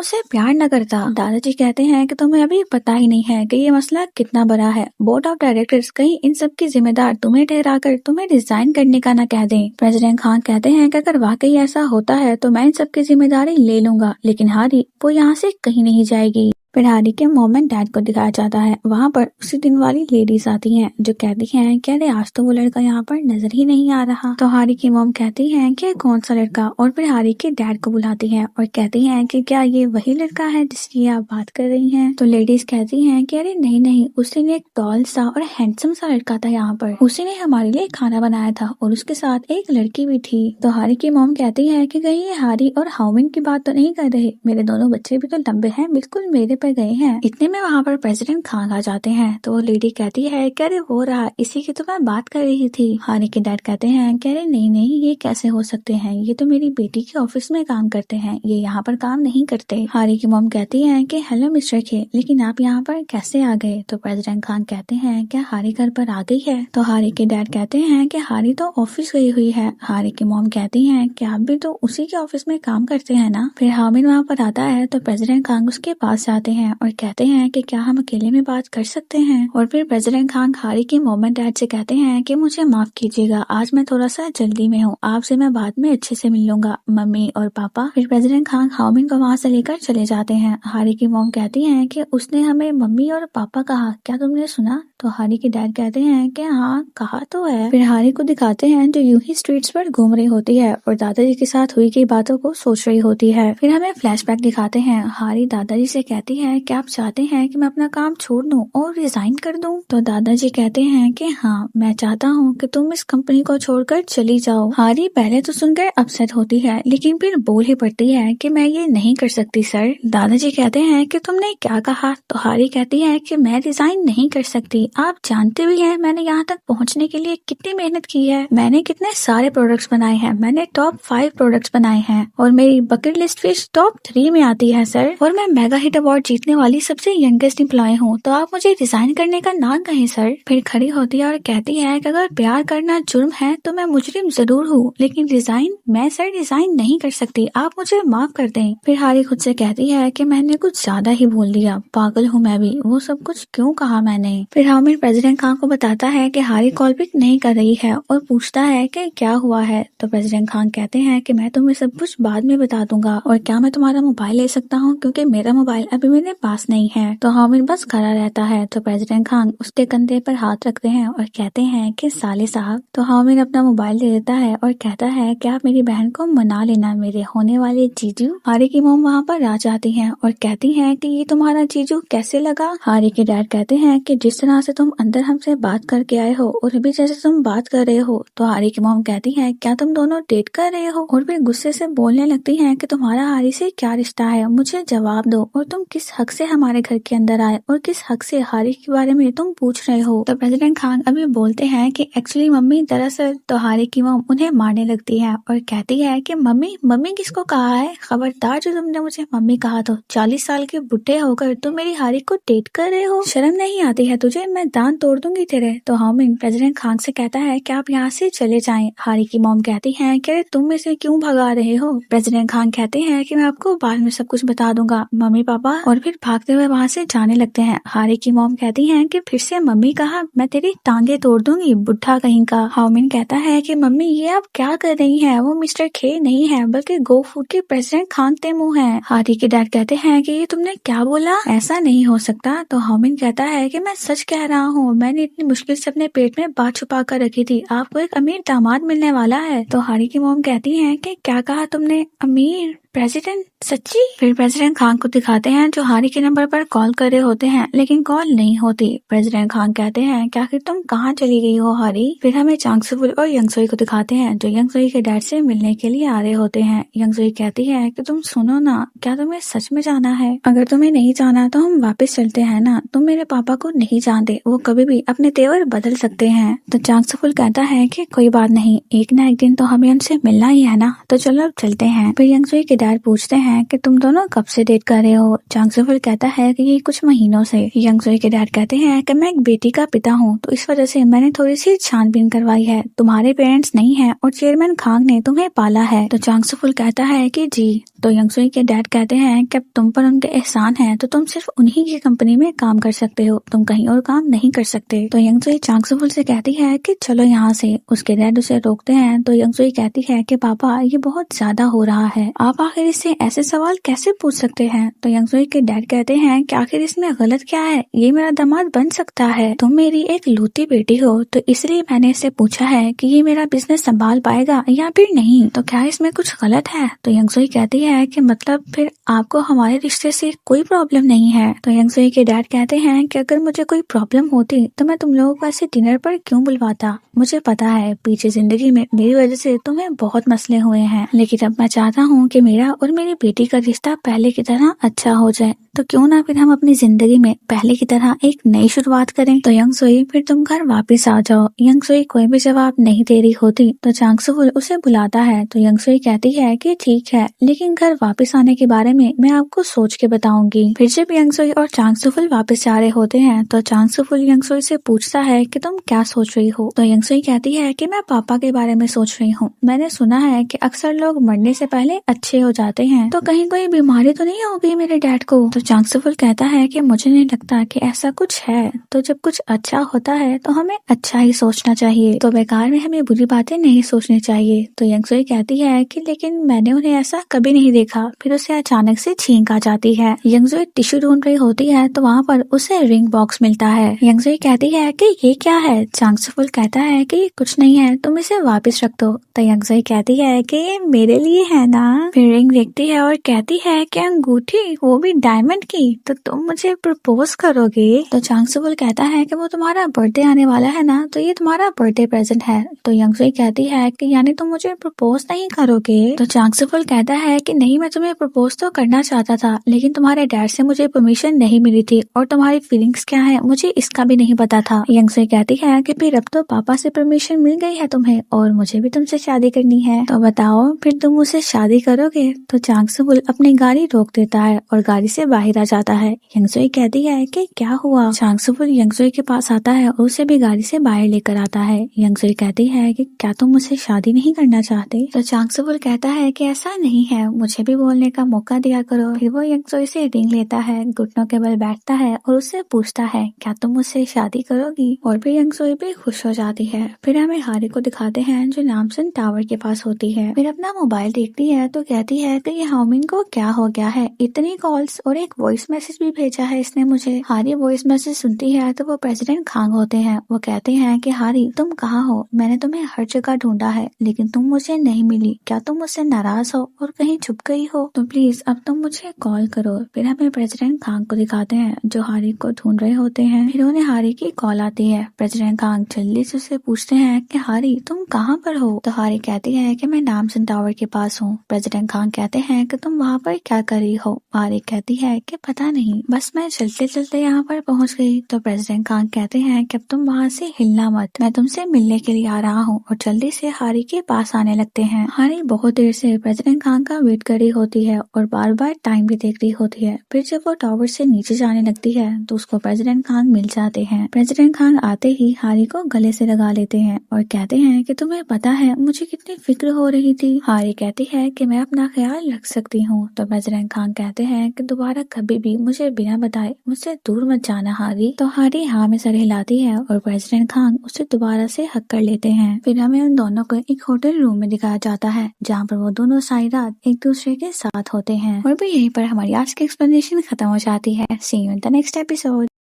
A: उसे प्यार न करता। दादाजी कहते हैं कि तुम्हें अभी पता ही नहीं है कि ये मसला कितना बड़ा है। बोर्ड ऑफ डायरेक्टर्स कहीं इन सब की जिम्मेदार तुम्हें ठहराकर तुम्हें रिजाइन करने का न कह दें। प्रेसिडेंट खान कहते हैं कि अगर वाकई ऐसा होता है तो मैं इन सब की जिम्मेदारी ले लूंगा, लेकिन हारी वो यहाँ से कहीं नहीं जाएगी। फिर हारी के मॉम एंड डैड को दिखाया जाता है। वहाँ पर उसी दिन वाली लेडीज आती हैं जो कहती हैं कि अरे आज तो वो लड़का यहाँ पर नजर ही नहीं आ रहा। तो हारी की मॉम कहती हैं कि कौन सा लड़का, और फिर हारी के डैड को बुलाती हैं और कहती हैं कि क्या ये वही लड़का है जिसकी आप बात कर रही हैं। तो लेडीज कहती हैं कि अरे नहीं नहीं, उस दिन एक टॉल सा और हैंडसम सा लड़का था यहाँ पर, उसी ने हमारे लिए खाना बनाया था और उसके साथ एक लड़की भी थी। तो हारी की मॉम कहती है कि कहीं ये हारी और हाउमिन की बात तो नहीं कर रहे, मेरे दोनों बच्चे भी तो लंबे हैं, बिल्कुल मेरे पर गए हैं। इतने में वहाँ पर प्रेसिडेंट खान आ जाते हैं। तो वो लेडी कहती है कि अरे हो रहा, इसी की तो मैं बात कर रही थी। हारी के डैड कहते हैं कि अरे नहीं नहीं, ये कैसे हो सकते हैं, ये तो मेरी बेटी के ऑफिस में काम करते हैं, ये यहाँ पर काम नहीं करते। हारी की मॉम कहती है कि हेलो मिस्टर खे, लेकिन आप यहाँ पर कैसे आ गए। तो प्रेसिडेंट खान कहते हैं क्या हारी घर पर आ गई है। तो हारी के डैड कहते हैं कि हारी तो ऑफिस गई हुई है। हारी की मॉम कहती है कि आप भी तो उसी के ऑफिस में काम करते हैं ना। फिर हामिद वहाँ पर आता है तो प्रेसिडेंट खान उसके पास जाते हैं और कहते हैं कि क्या हम अकेले में बात कर सकते हैं। और फिर प्रेसिडेंट खान हारी की मॉम एंड डैड से कहते हैं कि मुझे माफ कीजिएगा, आज मैं थोड़ा सा जल्दी में हूँ, आपसे मैं बाद में अच्छे से मिल लूंगा मम्मी और पापा। फिर प्रेसिडेंट खान हामिद को वहाँ से लेकर चले जाते हैं। हारी की मॉम कहती है कि उसने हमें मम्मी और पापा कहा, क्या तुमने सुना। तो हारी के डैड कहते हैं कि हाँ कहा तो है। फिर हारी को दिखाते हैं जो यूं ही स्ट्रीट्स पर घूम रही होती है और दादाजी के साथ हुई की बातों को सोच रही होती है। फिर हमें फ्लैशबैक दिखाते हैं। हारी दादाजी से कहती है कि आप चाहते हैं कि मैं अपना काम छोड़ दूं और रिजाइन कर दूं। तो दादाजी कहते हैं कि हाँ, मैं चाहता हूँ कि तुम इस कंपनी को छोड़कर चली जाओ। हारी पहले तो सुनकर अपसेट होती है, लेकिन फिर बोल ही पड़ती है कि मैं ये नहीं कर सकती सर। दादाजी कहते हैं कि तुमने क्या कहा। तो हारी कहती है कि मैं रिजाइन नहीं कर सकती, आप जानते भी हैं मैंने यहाँ तक पहुँचने के लिए कितनी मेहनत की है, मैंने कितने सारे प्रोडक्ट्स बनाए हैं, मैंने टॉप 5 प्रोडक्ट्स बनाए हैं और मेरी बकेट लिस्ट फिश टॉप 3 में आती है सर, और मैं मेगा हिट अवार्ड जीतने वाली सबसे यंगेस्ट एम्प्लॉय हूँ, तो आप मुझे रिजाइन करने का ना कहें सर। फिर खड़ी होती है और कहती है कि अगर प्यार करना जुर्म है तो मैं मुजरिम जरूर हूँ, लेकिन रिजाइन मैं सर रिजाइन नहीं कर सकती, आप मुझे माफ कर दें। फिर हारी खुद से कहती है कि मैंने कुछ ज्यादा ही बोल दिया, पागल हूँ मैं भी, वो सब कुछ क्यों कहा मैंने। फिर हामिद प्रेसिडेंट खान को बताता है कि हारी कॉल पिक नहीं कर रही है और पूछता है कि क्या हुआ है। तो प्रेसिडेंट खान कहते हैं कि मैं तुम्हें सब कुछ बाद में बता दूंगा, और क्या मैं तुम्हारा मोबाइल ले सकता हूँ क्योंकि मेरा मोबाइल अभी मेरे पास नहीं है। तो हामिद बस खड़ा रहता है। तो प्रेसिडेंट खान उसके कंधे पर हाथ रखते हैं और कहते हैं कि साले साहब। तो हामिद अपना मोबाइल दे देता है और कहता है कि आप मेरी बहन को मना लेना, मेरे होने वाले जीजू। हारी की मोम वहाँ पर आ जाती है और कहती है कि ये तुम्हारा जीजू कैसे लगा। हारी के डैड कहते हैं कि जिस तरह से तुम अंदर हमसे बात करके आए हो और अभी जैसे तुम बात कर रहे हो। तो हारी की मोम कहती है क्या तुम दोनों डेट कर रहे हो, और फिर गुस्से से बोलने लगती है कि तुम्हारा हारी से क्या रिश्ता है, मुझे जवाब दो, और तुम किस हक से हमारे घर के अंदर आए और किस हक से हारी के बारे में तुम पूछ रहे हो। तो प्रेसिडेंट खान अभी बोलते हैं कि एक्चुअली मम्मी दरअसल। तो हारी की मोम उन्हें मारने लगती है और कहती है कि मम्मी मम्मी किसको कहा है, खबरदार जो तुमने मुझे मम्मी कहा तो 40 साल के बुढ़े होकर तुम मेरी हारी को डेट कर रहे हो, शर्म नहीं आती है तुझे, मैं दांत तोड़ दूंगी तेरे। तो हामिद प्रेसिडेंट खान से कहता है कि आप यहाँ से चले जाएं। हारी की मोम कहती है कि तुम इसे क्यों भगा रहे हो। प्रेसिडेंट खान कहते हैं कि मैं आपको बाद में सब कुछ बता दूंगा मम्मी पापा, और और फिर भागते हुए वहाँ से जाने लगते हैं। हारी की मॉम कहती हैं कि फिर से मम्मी कहा मैं तेरी टांगे तोड़ दूंगी बुढ़ा कहीं का। हाओमिन कहता है कि मम्मी ये आप क्या कर रही हैं, वो मिस्टर खे नहीं है बल्कि गो फूड के प्रेसिडेंट खान तेमू हैं। हारी के डैड कहते हैं कि ये तुमने क्या बोला, ऐसा नहीं हो सकता। तो हाओमिन कहता है कि मैं सच कह रहा हूँ, मैंने इतनी मुश्किल से अपने पेट में बात छुपा कर रखी थी, आपको एक अमीर दामाद मिलने वाला है। तो हारी की मॉम कहती है कि क्या कहा तुमने, अमीर प्रेसिडेंट, सच्ची? फिर प्रेसिडेंट खान को दिखाते हैं जो हारी के नंबर पर कॉल कर रहे होते हैं लेकिन कॉल नहीं होती। प्रेसिडेंट खान कहते हैं कि आखिर तुम कहाँ चली गई हो हारी। फिर हमें चांगसुफुल और यंगसुई को दिखाते हैं जो यंगसुई के डैड से मिलने के लिए आ रहे होते हैं। यंगसुई कहती है कि तुम सुनो ना, क्या तुम्हें सच में जाना है? अगर तुम्हें नहीं जाना तो हम वापस चलते हैं ना, तुम मेरे पापा को नहीं जानते, वो कभी भी अपने तेवर बदल सकते हैं। तो चांगसुफुल कहता है कि कोई बात नहीं, एक ना एक दिन तो हमें उनसे मिलना ही है ना, तो चलो अब चलते हैं। फिर यंगसुई के डैड पूछते हैं कि तुम दोनों कब से डेट कर रहे हो? चांगसुफुल कहता है कि ये कुछ महीनों से। यंगसुई के डैड कहते हैं कि मैं एक बेटी का पिता हूँ तो इस वजह से मैंने थोड़ी सी छानबीन करवाई है, तुम्हारे पेरेंट्स नहीं है और चेयरमैन खांग ने तुम्हें पाला है। तो चांगसुफुल कहता है कि जी। तो यंगसुई के डैड कहते हैं कि अब तुम पर उनके एहसान है तो तुम सिर्फ उन्हीं की कंपनी में काम कर सकते हो, तुम कहीं और काम नहीं कर सकते। तो यंगसुई चांगसुफुल से कहती है कि चलो यहाँ से। उसके डैड उसे रोकते हैं तो यंगसुई कहती है कि पापा ये बहुत ज्यादा हो रहा है, आप आखिर इससे ऐसे सवाल कैसे पूछ सकते हैं? तो यंगसुई के डैड कहते हैं कि आखिर इसमें गलत क्या है, ये मेरा दामाद बन सकता है, तुम मेरी एक लूती बेटी हो तो इसलिए मैंने इससे पूछा है कि ये मेरा बिजनेस संभाल पाएगा या फिर नहीं, तो क्या इसमें कुछ गलत है? तो यंगसुई कहती है कि मतलब फिर आपको हमारे रिश्ते से कोई प्रॉब्लम नहीं है? तो यंगसुई के डैड कहते हैं कि अगर मुझे कोई प्रॉब्लम होती तो मैं तुम लोगों को ऐसे डिनर पर क्यों बुलवाता, मुझे पता है पीछे जिंदगी में मेरी वजह से तुम्हें बहुत मसले हुए हैं, लेकिन अब मैं चाहता हूँ कि मेरा और मेरी बेटी का रिश्ता पहले की तरह अच्छा हो जाए, तो क्यों ना फिर हम अपनी जिंदगी में पहले की तरह एक नई शुरुआत करें। तो यंगसुई फिर तुम घर वापस आ जाओ। यंगसुई कोई भी जवाब नहीं दे रही होती तो चांगसुफुल उसे बुलाता है। तो यंगसुई कहती है कि ठीक है, लेकिन घर वापस आने के बारे में मैं आपको सोच के बताऊंगी। फिर जब यंगसुई और चांगसुफुल वापस जा रहे होते हैं तो चांगसुफुल यंगसुई से पूछता है कि तुम क्या सोच रही हो? तो यंगसुई कहती है कि मैं पापा के बारे में सोच रही हूँ, मैंने सुना है कि अक्सर लोग मरने से पहले अच्छे हो जाते हैं, तो कहीं कोई बीमारी तो नहीं हो गई मेरे डैड को? तो चांगसुफुल कहता है कि मुझे नहीं लगता कि ऐसा कुछ है, तो जब कुछ अच्छा होता है तो हमें अच्छा ही सोचना चाहिए, तो बेकार में हमें बुरी बातें नहीं सोचनी चाहिए। तो यंगसुई कहती है कि लेकिन मैंने उन्हें ऐसा कभी नहीं देखा। फिर उसे अचानक से छींक आ जाती है। यंगसुई टिश्यू ढूंढ रही होती है तो वहाँ पर उसे रिंग बॉक्स मिलता है। यंगसुई कहती है कि ये क्या है? चांगसुफुल कहता है कि ये कुछ नहीं है, तुम इसे वापस रख दो। तो यंगसुई कहती है कि ये मेरे लिए है ना। फिर रिंग देखती है और कहती है कि अंगूठी, वो भी डायमंड की, तो तुम मुझे प्रपोज करोगे? तो चांगसुफुल कहता है कि वो तुम्हारा बर्थडे आने वाला है ना, तो ये तुम्हारा बर्थडे प्रेजेंट है। तो यंगसुई कहती है कि यानी तुम मुझे प्रपोज नहीं करोगे? तो चांगसुफुल कहता है कि नहीं, मैं तुम्हें प्रपोज तो करना चाहता था लेकिन तुम्हारे डैड से मुझे परमिशन नहीं मिली थी और तुम्हारी फीलिंग्स क्या है मुझे इसका भी नहीं पता था। यंगसुई कहती है कि फिर अब तो पापा से परमिशन मिल गई है तुम्हें और मुझे भी तुमसे शादी करनी है, तो बताओ फिर तुम मुझसे शादी करोगे? तो चांगसुफुल अपनी गाड़ी रोक देता है और गाड़ी से बाहर आ जाता है। यंगसुई कहती है कि क्या हुआ? चांगसुफुल यंगसुई के पास आता है और उसे भी गाड़ी से बाहर लेकर आता है। यंगसुई कहती है कि क्या तुम मुझसे शादी नहीं करना चाहते? तो चांगसुफुल कहता है कि ऐसा नहीं है, मुझे भी बोलने का मौका दिया करो। फिर वो यंगसुई से रिंग लेता है, घुटनों के बल बैठता है और उससे पूछता है क्या तुम मुझसे शादी करोगी? और फिर यंगसुई भी खुश हो जाती है। फिर हमें हारी को दिखाते हैं जो नामसन टावर के पास होती है। फिर अपना मोबाइल देखती है तो कहती है कि ये हाओमिन को क्या हो गया है, इतनी कॉल्स और एक वॉइस मैसेज भी भेजा है इसने मुझे। हारी वॉइस मैसेज सुनती है तो वो प्रेसिडेंट खांग होते हैं। वो कहते हैं कि हारी तुम कहाँ हो, मैंने तुम्हें हर जगह ढूंढा है लेकिन तुम मुझे नहीं मिली, क्या तुम मुझसे नाराज हो और कहीं छुप गई हो? तो प्लीज अब तुम मुझे कॉल करो। फिर हमें प्रेसिडेंट खांग को दिखाते हैं जो हारी को ढूंढ रहे होते हैं। फिर उन्हें हारी की कॉल आती है। प्रेसिडेंट खांग जल्दी से उसे पूछते हैं कि हारी तुम कहाँ पर हो? तो हारी कहती है कि मैं नामसन टावर के पास हूँ। प्रेसिडेंट खांग कहते हैं कि तुम वहाँ पर क्या कर रही हो? हारी कहती है कि पता नहीं, बस मैं चलते चलते यहाँ पर पहुँच गई। तो प्रेसिडेंट खांग कहते हैं कि अब तुम वहाँ से हिलना मत, मैं तुमसे मिलने के लिए आ रहा हूँ, और जल्दी से हारी के पास आने लगते हैं। हारी बहुत देर से प्रेसिडेंट खांग का वेट कर रही होती है और बार बार टाइम भी देख रही होती है। फिर जब वो टावर से नीचे जाने लगती है तो उसको प्रेसिडेंट खांग मिल जाते हैं। प्रेसिडेंट खांग आते ही हारी को गले से लगा लेते हैं और कहते हैं कि तुम्हें पता है मुझे कितनी फिक्र हो रही थी? हारी कहती है कि मैं अपना ख्याल रख सकती हूँ। तो बजरंग खान कहते हैं कि दोबारा कभी भी मुझे बिना बताए मुझसे दूर मत जाना हारी। तो हारी हाँ में सर हिलाती है और बजरंग खान उसे दोबारा से हक कर लेते हैं। फिर हमें उन दोनों को एक होटल रूम में दिखाया जाता है जहाँ पर वो दोनों सारी रात एक दूसरे के साथ होते हैं। और भी यहीं पर हमारी आज की एक्सप्लेनेशन खत्म हो जाती है। See you in the next episode.